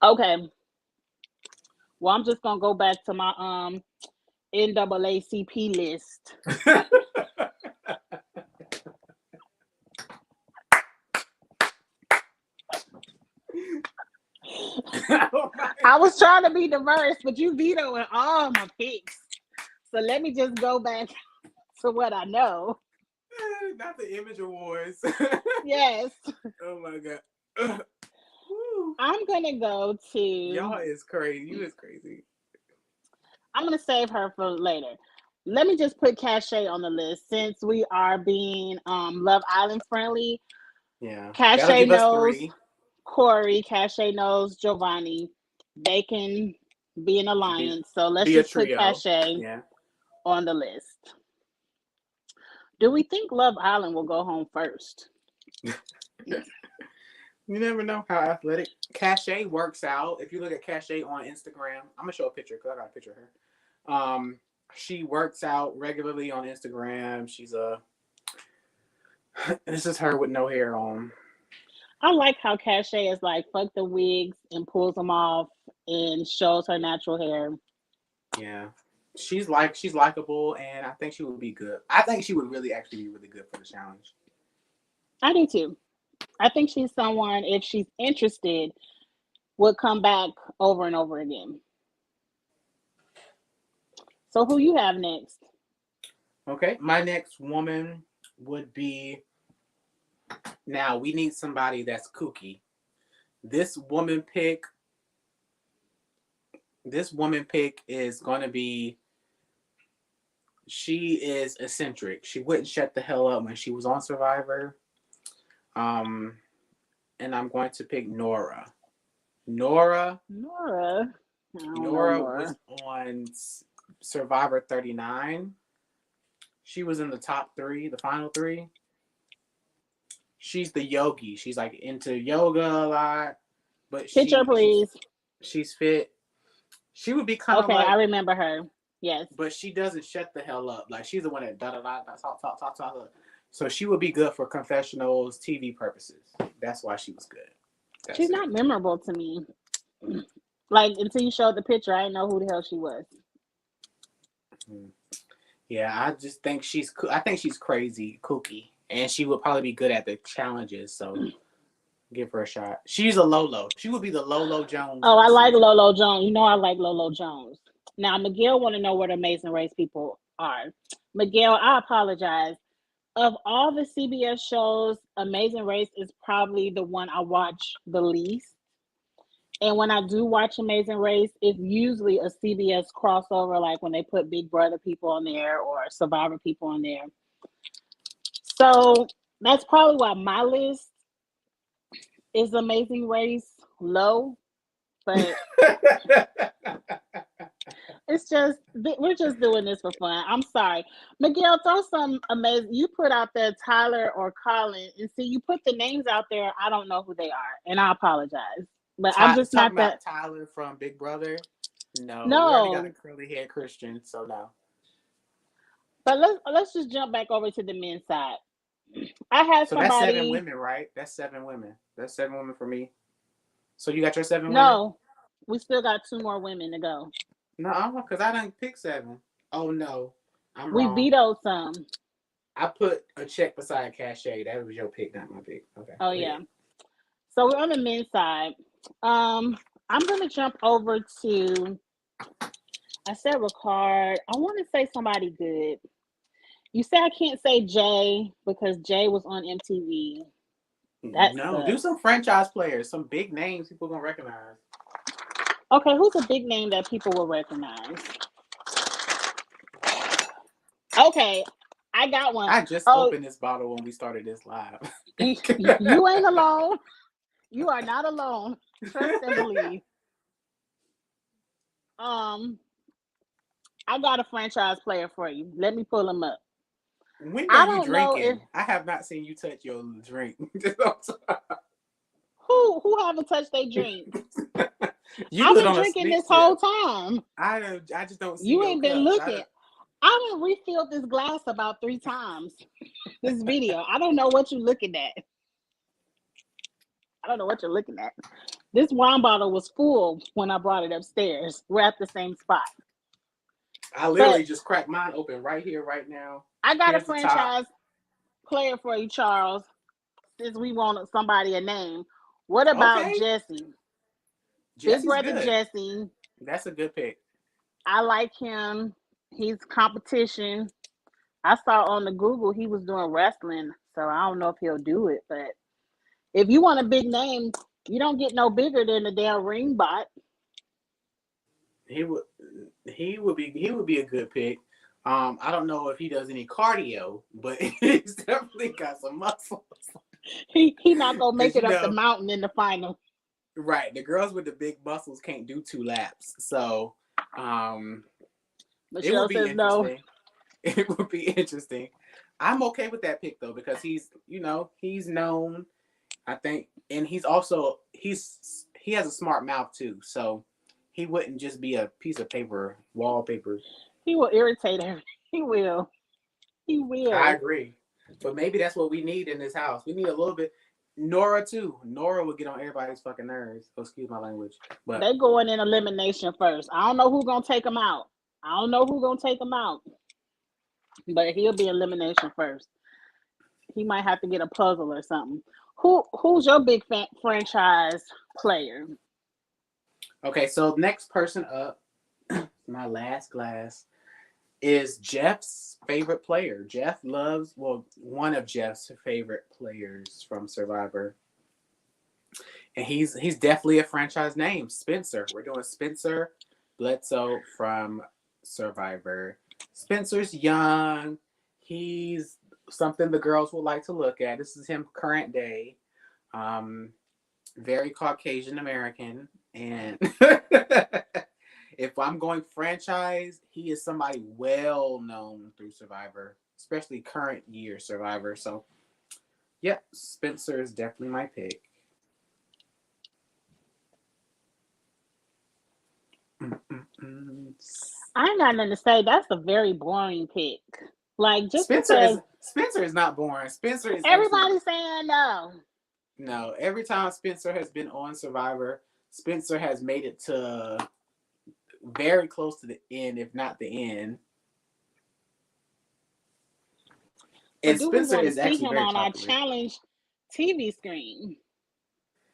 A: Okay. Well, I'm just gonna go back to my NAACP list.
B: Oh my
A: I was trying to be diverse, but you vetoing all my picks. So let me just go back to what I know.
B: God. Not the Image Awards.
A: Yes.
B: Oh my god. Woo.
A: I'm gonna go
B: Y'all
A: to
B: is crazy. You is crazy.
A: I'm gonna save her for later. Let me just put Cachet on the list since we are being Love Island friendly.
B: Yeah. That'll
A: Cachet
B: give us
A: knows
B: three.
A: Corey, Cachet knows Giovanni. They can be an
B: Be,
A: alliance. So let's
B: be a
A: just put
B: trio.
A: Cachet
B: Yeah.
A: on the list. Do we think Love Island will go home first?
B: You never know how athletic Cachet works out. If you look at Cachet on Instagram, I'm gonna show a picture because I got a picture of her. She works out regularly on Instagram. She's a this is her with no hair on.
A: I like how Cachet is like, fuck the wigs and pulls them off and shows her natural hair.
B: Yeah. She's likable and I think she would be good. I think she would really actually be really good for the challenge.
A: I do too. I think she's someone, if she's interested, would come back over and over again. So who you have next?
B: Okay. My next woman would be now we need somebody that's kooky. This woman pick this woman pick is gonna be she is eccentric. She wouldn't shut the hell up when she was on Survivor. Um, and I'm going to pick Nora. Nora.
A: Nora. I don't know
B: Nora was
A: Nora.
B: on Survivor 39. She was in the top three, the final three. She's the yogi. She's like into yoga a lot, but
A: Picture, please.
B: she's fit. She would be kind of
A: Okay, I
B: like,
A: remember her. Yes.
B: but she doesn't shut the hell up. Like she's the one that da da da talk. So she would be good for confessionals, TV purposes. That's why she was good.
A: She's
B: That's it.
A: not memorable to me. Like, until you showed the picture, I didn't know who the hell she was.
B: Mm. Yeah, I just think I think she's crazy, kooky, and she would probably be good at the challenges. So give her a shot. She's a Lolo. She would be the Lolo Jones
A: Oh,
B: of
A: I
B: the
A: like
B: season.
A: Lolo Jones. You know I like Lolo Jones. Now, Miguel want to know what Amazing Race people are. Miguel, I apologize. Of all the CBS shows, Amazing Race is probably the one I watch the least. And when I do watch Amazing Race, it's usually a CBS crossover, like when they put Big Brother people on there or Survivor people on there. So that's probably why my list is Amazing Race low. But it's just we're just doing this for fun. I'm sorry, Miguel. Throw some amazing. You put out there Tyler or Colin, and see you put the names out there. I don't know who they are, and I apologize, but I'm just
B: Talking
A: not
B: about
A: that.
B: Tyler from Big Brother. No, we already got a
A: No,
B: curly haired Christian, so no.
A: but let's just jump back over to the men's side. I had
B: So that's seven
A: somebody.
B: women, right? That's seven women. That's seven women for me. So you got your seven women?
A: No, we still got two more women to go.
B: No, because I didn't pick seven. Oh no, I'm
A: We
B: wrong.
A: vetoed some.
B: I put a check beside Cachet. That was your pick, not my pick. Okay,
A: Oh
B: go
A: yeah.
B: ahead.
A: So we're on the men's side. I'm gonna jump over to. I said Ricard. I want to say somebody good. You say I can't say Jay because Jay was on MTV. That
B: No, do
A: sucks.
B: some franchise players, some big names people gonna recognize.
A: Okay, who's a big name that people will recognize? Okay, I got one.
B: I just
A: Oh,
B: opened this bottle when we started this live.
A: you ain't alone. You are not alone. Trust and believe. Um, I got a franchise player for you. Let me pull him up.
B: When are
A: I
B: you
A: don't know if
B: drinking? I have not seen you touch your drink.
A: who haven't touched their drink.
B: You
A: I've
B: do it
A: been
B: on a
A: drinking
B: sneak
A: this whole
B: tip.
A: time.
B: I just don't see
A: You
B: your
A: ain't been
B: cups. I
A: looking.
B: don't.
A: I done refilled this glass about 3 times. This video. I don't know what you're looking at. I don't know what you're looking at. This wine bottle was full when I brought it upstairs. We're at the same spot.
B: I
A: But
B: literally just cracked mine open right here, right now.
A: I got a
B: Here's the top.
A: franchise player for you, Charles. Since we want somebody a name. What about
B: Okay,
A: Jesse? Big
B: Jesse's
A: brother
B: good.
A: Jesse.
B: That's a good pick.
A: I like him. He's competition. I saw on the Google he was doing wrestling, so I don't know if he'll do it. But if you want a big name, you don't get no bigger than the damn ring bot.
B: He would he would be a good pick. I don't know if he does any cardio, but he's definitely got some muscles.
A: He not gonna make
B: Because
A: it up the mountain in the final.
B: right, the girls with the big muscles can't do 2 laps, so um, it would
A: Michelle
B: be
A: says no.
B: interesting. It would be interesting. I'm okay with that pick though because he's known. I think, and he has a smart mouth too, so he wouldn't just be a piece of paper, wallpaper.
A: He will irritate her. He will. He
B: I
A: will.
B: agree, but maybe that's what we need in this house. We need a little bit. Nora too. Nora would get on everybody's fucking nerves. Oh, excuse my language, but
A: They going in elimination first. I don't know who's gonna take him out. I don't know who's gonna take him out, but he'll be elimination first. He might have to get a puzzle or something. Who's your big franchise player?
B: okay. So next person up, my last glass is Jeff's favorite player. Jeff loves one of Jeff's favorite players from Survivor, and he's definitely a franchise name. Spencer. We're doing Spencer Bledsoe from Survivor. Spencer's young. He's something the girls would like to look at. This is him current day. Um, Very Caucasian American, and if I'm going franchise, he is somebody well known through Survivor, especially current year Survivor. So, yeah, Spencer is definitely my pick.
A: I ain't got nothing to say. That's a very boring pick. Like just
B: Spencer
A: because
B: is Spencer is not boring. Spencer is actually
A: everybody's saying no.
B: no. Every time Spencer has been on Survivor, Spencer has made it to very close to the end, if not the end.
A: But
B: And
A: do we
B: Spencer
A: want to
B: is
A: see
B: actually
A: him
B: very
A: on our
B: popular.
A: challenge TV screen?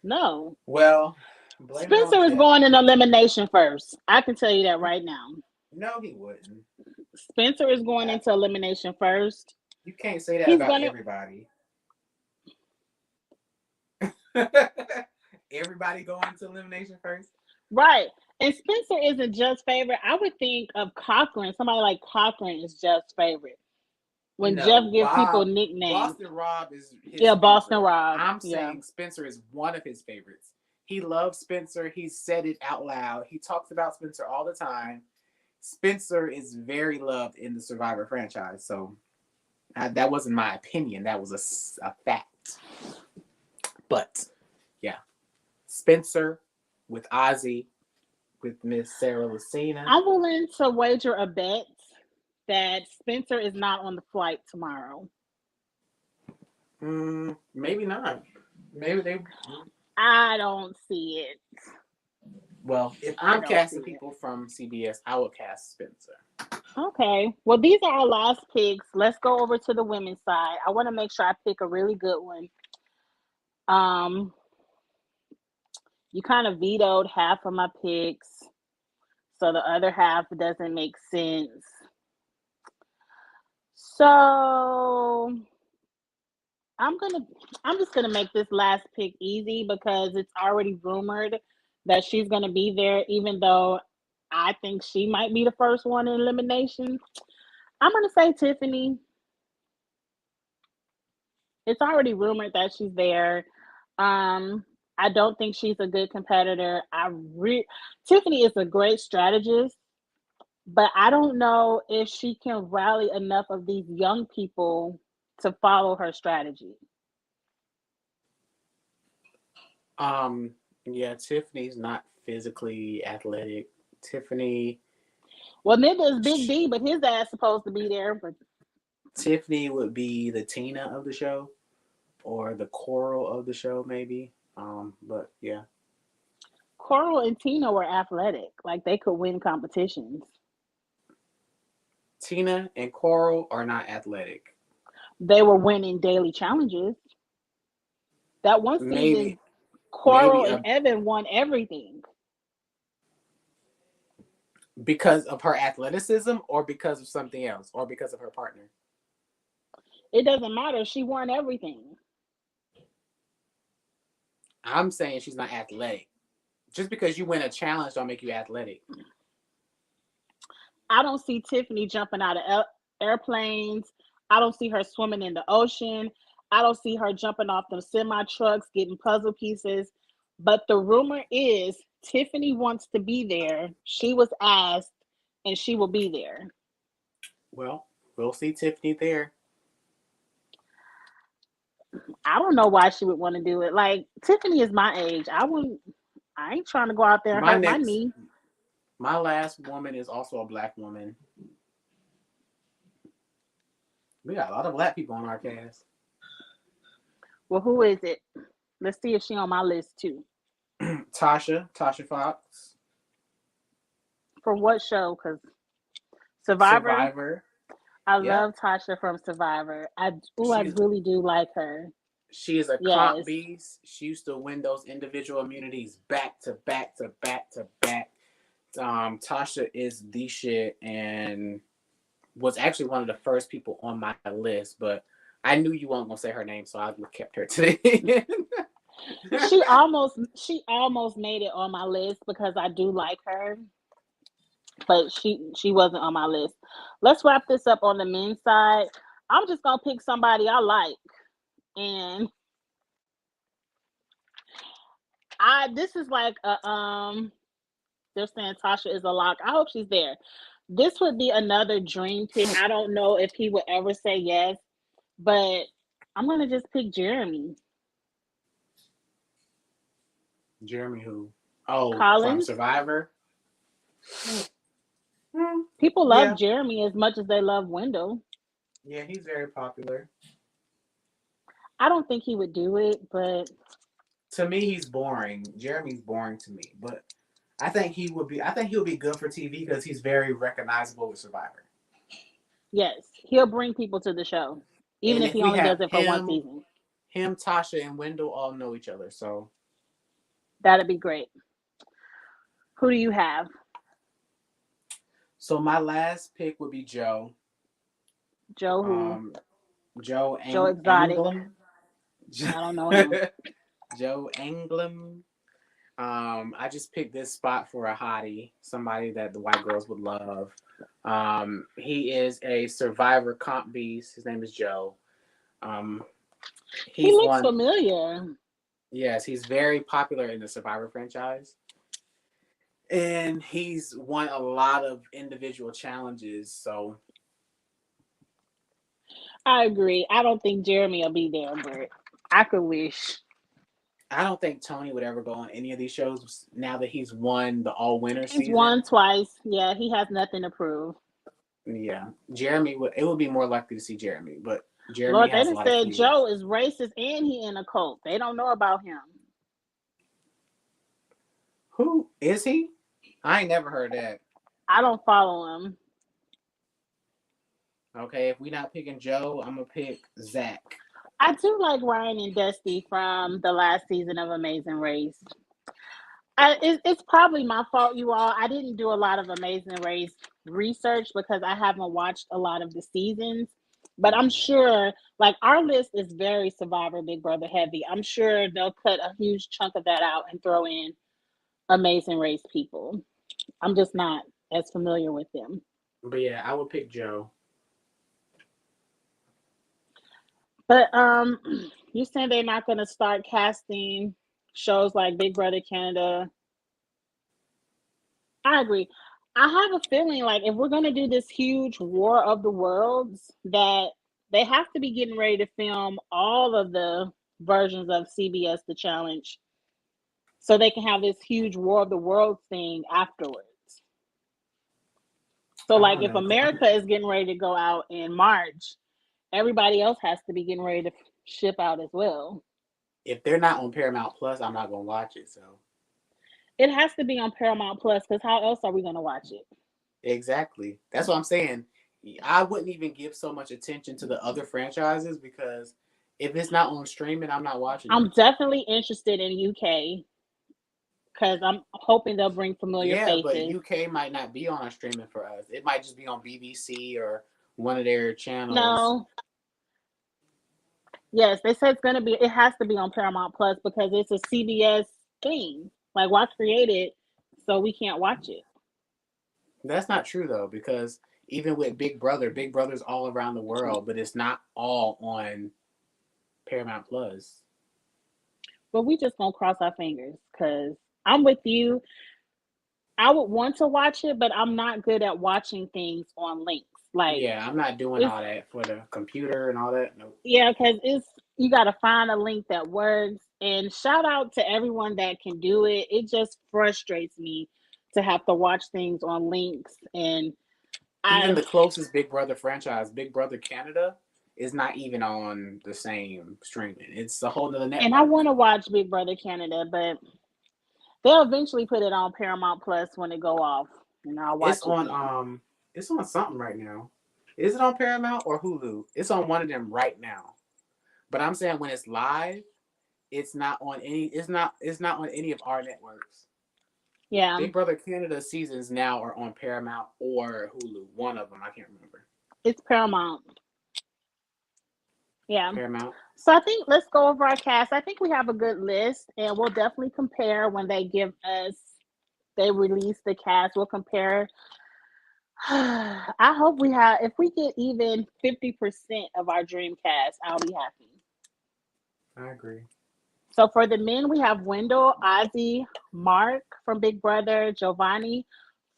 A: No.
B: Well, blame it on
A: Spencer is
B: Jeff.
A: going in elimination first. I can tell you that right now.
B: No, he wouldn't.
A: Spencer is going
B: Uh,
A: into elimination first.
B: You can't say that
A: He's
B: about
A: gonna
B: everybody. Everybody going to elimination first?
A: right. And Spencer isn't just favorite. I would think of Cochran. Somebody like Cochran is just favorite. When Jeff
B: No,
A: give people nicknames.
B: Boston Rob is his
A: Yeah, Boston
B: favorite.
A: Rob.
B: I'm
A: Yeah.
B: saying Spencer is one of his favorites. He loves Spencer. He said it out loud. He talks about Spencer all the time. Spencer is very loved in the Survivor franchise. So that wasn't my opinion. That was a fact. But yeah, Spencer with Ozzy, with Miss Sarah Lucina.
A: I'm willing to wager a bet that Spencer is not on the flight tomorrow.
B: Maybe not. Maybe they.
A: I don't see it.
B: Well, if
A: I
B: I'm
A: don't see
B: casting
A: it.
B: people from CBS, I will cast Spencer.
A: Okay. Well, these are our last picks. Let's go over to the women's side. I want to make sure I pick a really good one. Um, you kind of vetoed half of my picks, so the other half doesn't make sense. So I'm gonna I'm just gonna make this last pick easy because it's already rumored that she's gonna be there, even though I think she might be the first one in elimination. I'm gonna say Tiffany. It's already rumored that she's there. Um, I don't think she's a good competitor. Tiffany is a great strategist, but I don't know if she can rally enough of these young people to follow her strategy.
B: Um, yeah, Tiffany's not physically athletic. Tiffany,
A: Well, neither is Big D, but his ass supposed to be there. But
B: Tiffany would be the Tina of the show or the Coral of the show, maybe. But yeah,
A: Coral and Tina were athletic, like they could win competitions.
B: Tina and Coral are not athletic.
A: They were winning daily challenges. That one season,
B: Maybe,
A: Coral
B: maybe
A: and Evan won everything.
B: Because of her athleticism, or because of something else, or because of her partner?
A: It doesn't matter. She won everything.
B: I'm saying she's not athletic. Just because you win a challenge don't make you athletic.
A: I don't see Tiffany jumping out of airplanes. I don't see her swimming in the ocean. I don't see her jumping off them semi trucks getting puzzle pieces. But the rumor is Tiffany wants to be there. She was asked, and she will be there.
B: Well, we'll see Tiffany there.
A: I don't know why she would want to do it. Like Tiffany is my age. I wouldn't. I ain't trying to go out there and
B: My
A: hurt my
B: next,
A: knee.
B: my last woman is also a black woman. We got a lot of black people on our cast.
A: Well, who is it? Let's see if she on my list too.
B: Tasha Fox,
A: For what show? Because Survivor.
B: Survivor.
A: I
B: Yep,
A: love Tasha from Survivor. I
B: she's
A: really do like her.
B: she is a comp
A: Yes.
B: beast. She used to win those individual immunities back to back to back to back. Tasha is the shit, and was actually one of the first people on my list, but I knew you weren't gonna say her name, so I kept her today.
A: She almost made it on my list because I do like her, but she wasn't on my list. Let's wrap this up on the men's side. I'm just gonna pick somebody I like, and I this is like a they're saying Tasha is a lock. I hope she's there. This would be another dream pick. I don't know if he would ever say yes, but I'm gonna just pick Jeremy
B: Jeremy who? Oh, from
A: Collins.
B: Survivor. Hmm.
A: People love
B: Yeah,
A: Jeremy as much as they love Wendell.
B: yeah, he's very popular.
A: I don't think he would do it, but
B: To me, he's boring. Jeremy's boring to me, but I think he would be. I think he would be good for TV because he's very recognizable with Survivor.
A: yes, he'll bring people to the show, even
B: And
A: if
B: if
A: he
B: we
A: only
B: have
A: does it for one season.
B: Tasha, and Wendell all know each other, so
A: That'd be great. Who do you have?
B: my last pick would be Joe.
A: Joe who?
B: Um,
A: Joe Exotic.
B: Anglem.
A: I don't know him.
B: Joe Anglem. I just picked this spot for a hottie, somebody that the white girls would love. He is a Survivor comp beast. His name is Joe. Um,
A: He
B: he's
A: looks
B: one.
A: familiar.
B: Yes, he's very popular in the Survivor franchise, and he's won a lot of individual challenges. So
A: I agree. I don't think Jeremy will be there, but I could wish.
B: I don't think Tony would ever go on any of these shows now that he's won the all winner
A: He's won
B: season.
A: twice. Yeah, he has nothing to prove.
B: Yeah, Jeremy would. It would be more likely to see Jeremy, but Jeremy
A: Lord, they
B: has a
A: done
B: lot of
A: said
B: kids.
A: Joe is racist and he in a cult. They don't know about him.
B: Who is he? I ain't never heard that.
A: I don't follow him.
B: Okay, if we not picking Joe, I'm gonna pick Zach.
A: I do like Ryan and Dusty from the last season of Amazing Race. It's probably my fault, you all. I didn't do a lot of Amazing Race research because I haven't watched a lot of the seasons. But I'm
B: Mhm.
A: sure, like, our list is very Survivor Big Brother heavy. I'm sure they'll cut a huge chunk of that out and throw in Amazing Race people. I'm just not as familiar with them.
B: But yeah, I would pick Joe.
A: But you saying they're not going to start casting shows like Big Brother Canada? I agree. I have a feeling like if we're gonna do this huge War of the Worlds, that they have to be getting ready to film all of the versions of CBS The Challenge, so they can have this huge War of the Worlds thing afterwards. So,
B: I
A: like,
B: don't
A: if
B: know.
A: America is getting ready to go out in March, everybody else has to be getting ready to ship out as well.
B: If they're not on Paramount Plus, I'm not gonna watch it. So
A: It has to be on Paramount Plus because how else are we gonna watch it?
B: exactly, that's what I'm saying. I wouldn't even give so much attention to the other franchises because if it's not on streaming, I'm not watching
A: I'm
B: it.
A: definitely interested in UK. because I'm hoping they'll bring familiar
B: Yeah, but
A: faces.
B: UK might not be on a streaming for us. It might just be on BBC or one of their channels.
A: No, yes, they said it's gonna be. It has to be on Paramount Plus because it's a CBS thing. Like, why create it so we can't watch it?
B: That's not true though, because even with Big Brother's all around the world, but it's not all on Paramount Plus.
A: But we just gonna cross our fingers because I'm with you. I would want to watch it, but I'm not good at watching things on links. Like,
B: Yeah, I'm not doing
A: it's
B: all that for the computer and all that. Nope.
A: yeah, because it's you got to find a link that works. And shout out to everyone that can do it. It just frustrates me to have to watch things on links. And
B: Even
A: I
B: the closest Big Brother franchise, Big Brother Canada, is not even on the same streaming. It's a whole nother
A: and I
B: network.
A: want to watch Big Brother Canada, but they'll eventually put it on Paramount Plus when it go off, and I'll
B: It's
A: watch it
B: on
A: then.
B: it's on something right now. Is it on Paramount or Hulu? It's on one of them right now. But I'm saying when it's live, it's not on any. It's not on any of our networks.
A: Yeah,
B: Big Brother Canada seasons now are on Paramount or Hulu. One of them, I can't remember.
A: it's Paramount. Yeah.
B: Paramount.
A: So I think let's go over our cast. I think we have a good list, and we'll definitely compare when they give us they release the cast. We'll compare. I hope we have. If we get even 50% of our dream cast, I'll be happy.
B: I agree.
A: So for the men, we have Wendell, Ozzy, Mark from Big Brother, Giovanni,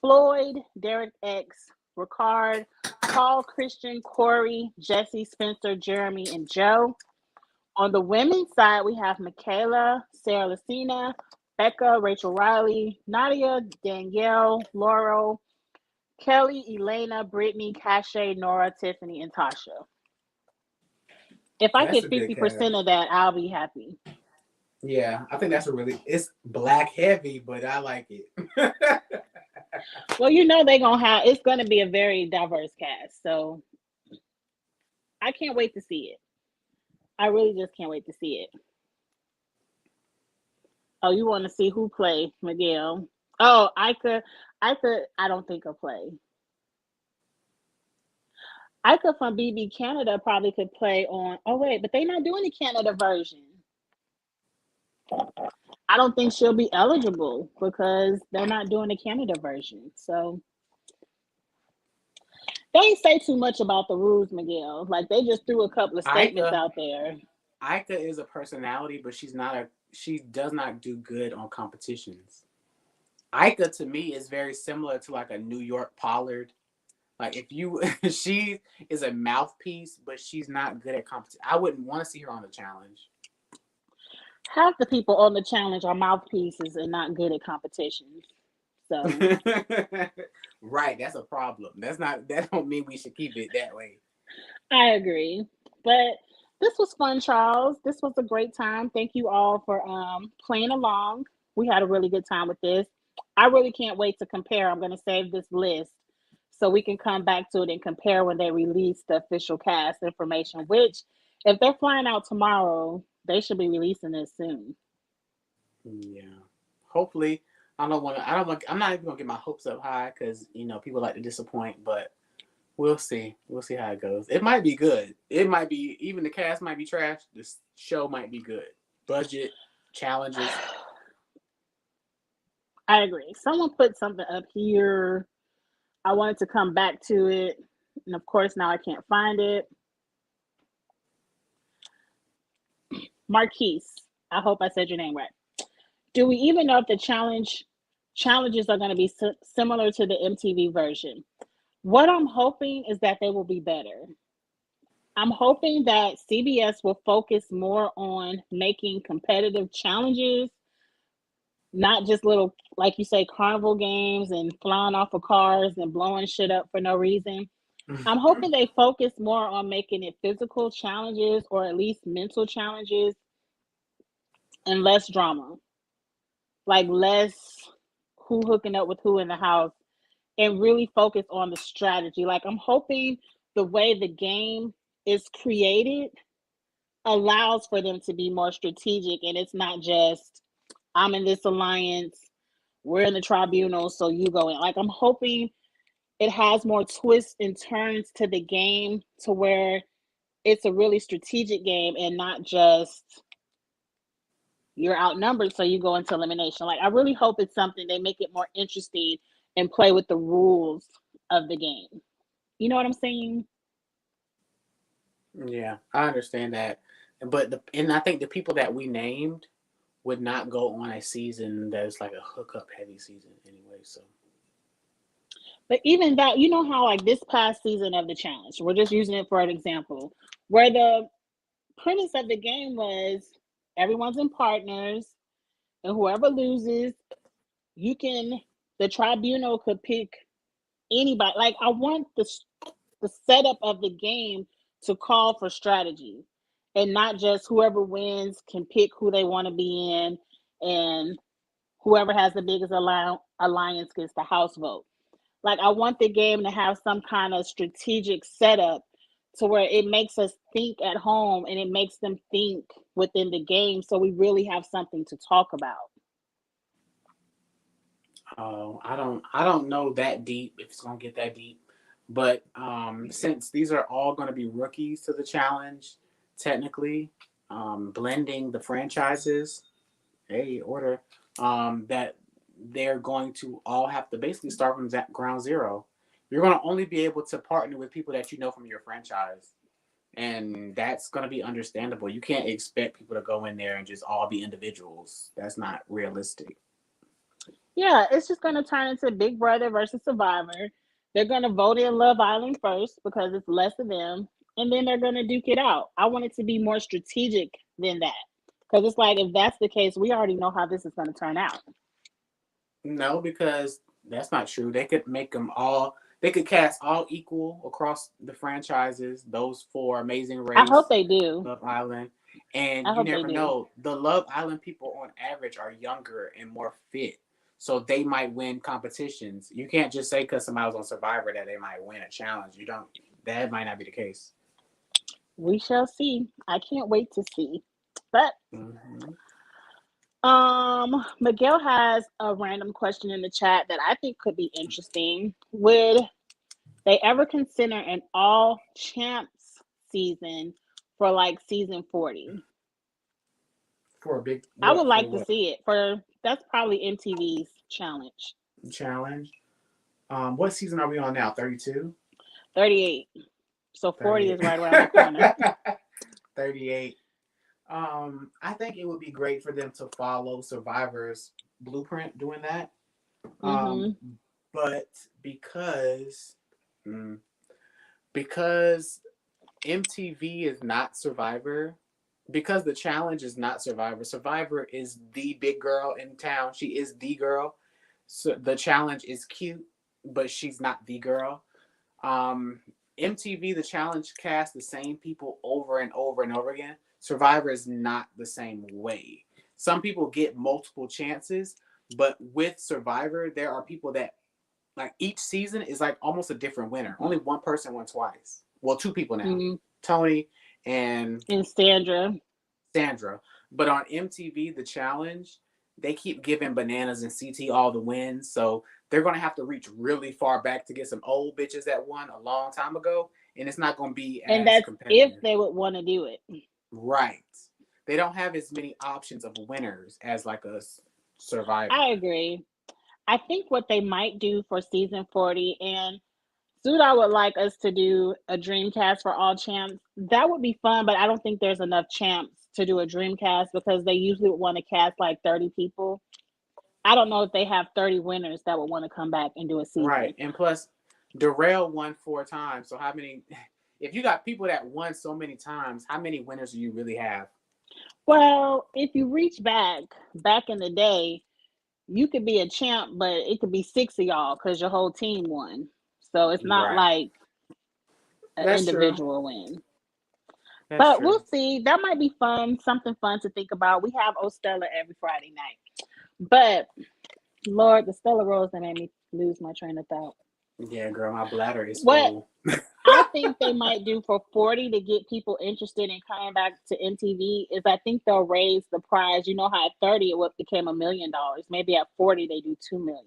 A: Floyd, Derek X, Ricard, Paul, Christian, Corey, Jesse, Spencer, Jeremy, and Joe. On the women's side, we have Michaela, Sarah Lucina, Becca, Rachel Riley, Nadia, Danielle, Laurel, Kelly, Elena, Brittany, Cache, Nora, Tiffany, and Tasha. If I
B: That's
A: get
B: a good
A: 50%
B: cast.
A: of that, I'll be happy.
B: Yeah, I think that's a really. It's black heavy, but I like it.
A: Well, they're gonna have it's gonna be a very diverse cast. So I can't wait to see it. I really just can't wait to see it. Oh, you want to see who play Miguel? Oh, I don't think I'll play. I could from BB Canada probably could play on. Oh wait, but they not doing the Canada version. I don't think she'll be eligible because they're not doing the Canada version. So they ain't say too much about the rules, Miguel. Like they just threw a couple of statements
B: Ika
A: out there.
B: Ika is a personality, but she's not a. She does not do good on competitions. Ika to me is very similar to like a New York Pollard. Like if you, she is a mouthpiece, but she's not good at competition. I wouldn't want to see her on the challenge.
A: Half the people on the challenge are mouthpieces and not good at competitions. So
B: Right, that's a problem. That's not. That don't mean we should keep it that way.
A: I agree. But this was fun, Charles. This was a great time. Thank you all for playing along. We had a really good time with this. I really can't wait to compare. I'm going to save this list so we can come back to it and compare when they release the official cast information, which, if they're flying out tomorrow, they should be releasing this soon.
B: Yeah. Hopefully, I don't want to. I don't want. I'm not even gonna get my hopes up high because people like to disappoint, but we'll see. We'll see how it goes. It might be good. It might be even the cast might be trash. The show might be good. Budget challenges.
A: I agree. Someone put something up here. I wanted to come back to it. And of course, now I can't find it. Marquise, I hope I said your name right. Do we even know if the challenges are going to be similar to the MTV version? What I'm hoping is that they will be better. I'm hoping that CBS will focus more on making competitive challenges, not just little, like you say, carnival games and flying off of cars and blowing shit up for no reason. I'm hoping they focus more on making it physical challenges or at least mental challenges and less drama. Like less who hooking up with who in the house and really focus on the strategy. Like I'm hoping the way the game is created allows for them to be more strategic and it's not just I'm in this alliance. we're in the tribunal, so you go in. Like, I'm hoping it has more twists and turns to the game to where it's a really strategic game and not just you're outnumbered, so you go into elimination. Like, I really hope it's something they make it more interesting and play with the rules of the game. You know what I'm saying?
B: Yeah, I understand that. And I think the people that we named would not go on a season that is like a hookup heavy season anyway. So
A: But even that, you know how like this past season of the challenge, we're just using it for an example, where the premise of the game was everyone's in partners, and whoever loses, you can the tribunal could pick anybody. Like, I want the setup of the game to call for strategy and not just whoever wins can pick who they want to be in, and whoever has the biggest alliance gets the house vote. Like, I want the game to have some kind of strategic setup to where it makes us think at home and it makes them think within the game, so we really have something to talk about.
B: I don't know that deep if it's gonna get that deep, but since these are all gonna be rookies to the challenge, technically, blending the franchises, hey order, that they're going to all have to basically start from ground zero. You're gonna only be able to partner with people that you know from your franchise, and that's gonna be understandable. You can't expect people to go in there and just all be individuals. That's not realistic.
A: Yeah, it's just going to turn into Big Brother versus Survivor. They're going to vote in Love Island first because it's less of them, and then they're going to duke it out. I want it to be more strategic than that because it's like if that's the case, we already know how this is going to turn out.
B: No, because that's not true. They could make them all. They could cast all equal across the franchises. Those four: Amazing
A: I hope
B: Race,
A: they do.
B: Love Island, and
A: I
B: you
A: hope they
B: never
A: do.
B: know. The Love Island people, on average, are younger and more fit, so they might win competitions. You can't just say because somebody was on Survivor that they might win a challenge. You don't. That might not be the case.
A: We shall see. I can't wait to see. But
B: Hmm.
A: Miguel has a random question in the chat that I think could be interesting. Would they ever consider an all champs season for like season 40?
B: For a big
A: I would
B: what? For
A: like to
B: what
A: see it for that's probably MTV's challenge.
B: challenge? What season are we on now? 32?
A: 38. So 40
B: 38.
A: is right around the corner.
B: 38. I think it would be great for them to follow Survivor's blueprint doing that. Um,
A: Mm-hmm.
B: but because mm, because MTV is not Survivor, because the challenge is not Survivor. Survivor is the big girl in town. She is the girl. So the challenge is cute, but she's not the girl. Um, MTV, the challenge cast the same people over and over and over again. Survivor is not the same way. Some people get multiple chances, but with Survivor, there are people that like each season is like almost a different winner. Only one person won twice. Well, two people now,
A: Mm-hmm.
B: Tony and
A: And Sandra.
B: Sandra. But on MTV, the challenge, they keep giving Bananas and CT all the wins. So they're going to have to reach really far back to get some old bitches that won a long time ago. And it's not going to be
A: And
B: as
A: that's if
B: competitive.
A: they would want to do it.
B: Right. They don't have as many options of winners as like a
A: I
B: survivor.
A: agree. I think what they might do for season 40, and Suda would like us to do a Dreamcast for all champs. That would be fun, but I don't think there's enough champs to do a Dreamcast because they usually would want to cast like 30 people. I don't know if they have 30 winners that would want to come back and do a
B: Right.
A: season.
B: And plus, Darrell won 4 times. So how many, if you got people that won so many times, how many winners do you really have?
A: Well, if you reach back in the day, you could be a champ, but it could be six of y'all because your whole team won. So it's not
B: Right.
A: like an
B: That's true.
A: individual win.
B: That's
A: But we'll
B: true.
A: see. That might be fun, something fun to think about. We have Ostella every Friday night. But Lord, the Stella Rose that made me lose my train of thought.
B: Yeah, girl, my bladder is
A: What
B: full.
A: I think they might do for 40 to get people interested in coming back to MTV is I think they'll raise the prize. You know how at 30 it became $1 million. Maybe at 40 they do 2 million.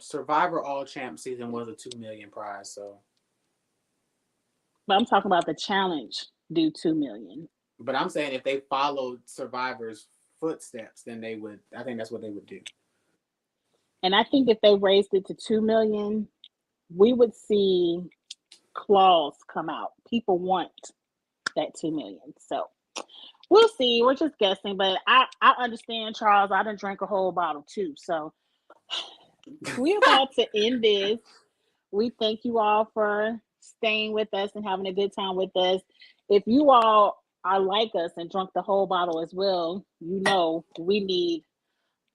B: Survivor All Champ season was a 2 million prize, so
A: But I'm talking about the challenge do 2 million.
B: but I'm saying if they followed Survivor's footsteps, then I think that's what they would do.
A: And I think if they raised it to 2 million, we would see claws come out. People want that 2 million. So we'll see. We're just guessing, but I understand, Charles. I done drank a whole bottle too. So we're about to end this. We thank you all for staying with us and having a good time with us. If you all are like us and drunk the whole bottle as well, you know we need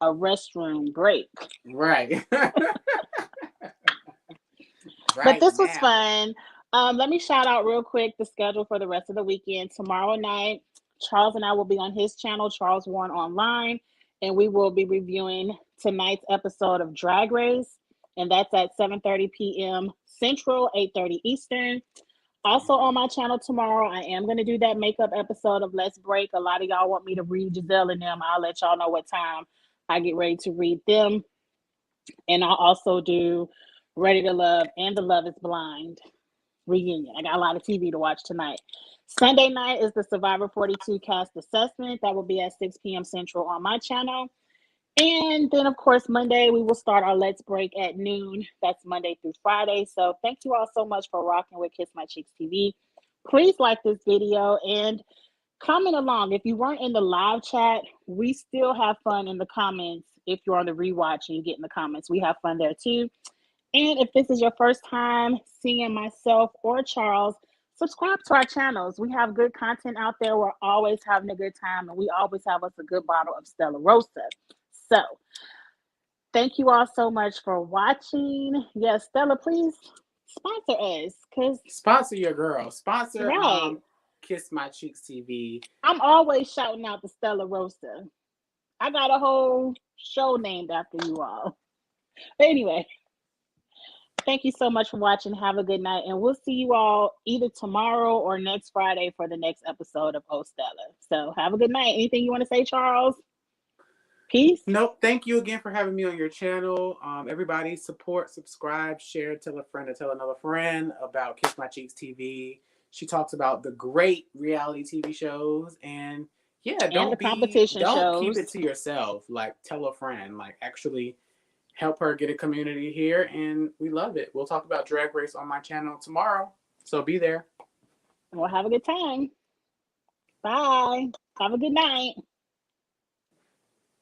A: a restroom break.
B: Right.
A: But
B: Right
A: this was
B: now.
A: fun. Let me shout out real quick the schedule for the rest of the weekend. Tomorrow night, Charles and I will be on his channel, Charles Warren Online, and we will be reviewing tonight's episode of Drag Race, and that's at 7:30 p.m. Central, 8:30 Eastern. Also on my channel tomorrow, I am going to do that makeup episode of Let's Break. A lot of y'all want me to read Giselle and them. I'll let y'all know what time I get ready to read them. And I'll also do Ready to Love and The Love is Blind reunion. I got a lot of TV to watch tonight. Sunday night is the Survivor 42 cast assessment. That will be at 6 p.m. Central on my channel. And then, of course, Monday, we will start our Let's Break at noon. That's Monday through Friday. So thank you all so much for rocking with Kiss My Cheeks TV. Please like this video and comment along. If you weren't in the live chat, we still have fun in the comments. If you're on the rewatch and you get in the comments, we have fun there too. And if this is your first time seeing myself or Charles, subscribe to our channels. We have good content out there. We're always having a good time, and we always have us a good bottle of Stella Rosa. So, thank you all so much for watching. Yes, Stella, please sponsor us, cause
B: Sponsor your girl. Sponsor
A: right,
B: Kiss My Cheeks TV.
A: I'm always shouting out the Stella Rosa. I got a whole show named after you all. But anyway, thank you so much for watching. Have a good night. And we'll see you all either tomorrow or next Friday for the next episode of Oh Stella. So have a good night. Anything you want to say, Charles? Peace.
B: Nope. Thank you again for having me on your channel. Everybody, support, subscribe, share, tell a friend to tell another friend about Kiss My Cheeks TV. She talks about the great reality TV shows, and yeah,
A: And the competition
B: don't keep
A: shows.
B: it to yourself. Like, tell a friend. Like, actually help her get a community here, and we love it. We'll talk about Drag Race on my channel tomorrow, so be there.
A: We'll have a good time. Bye. Have a good night.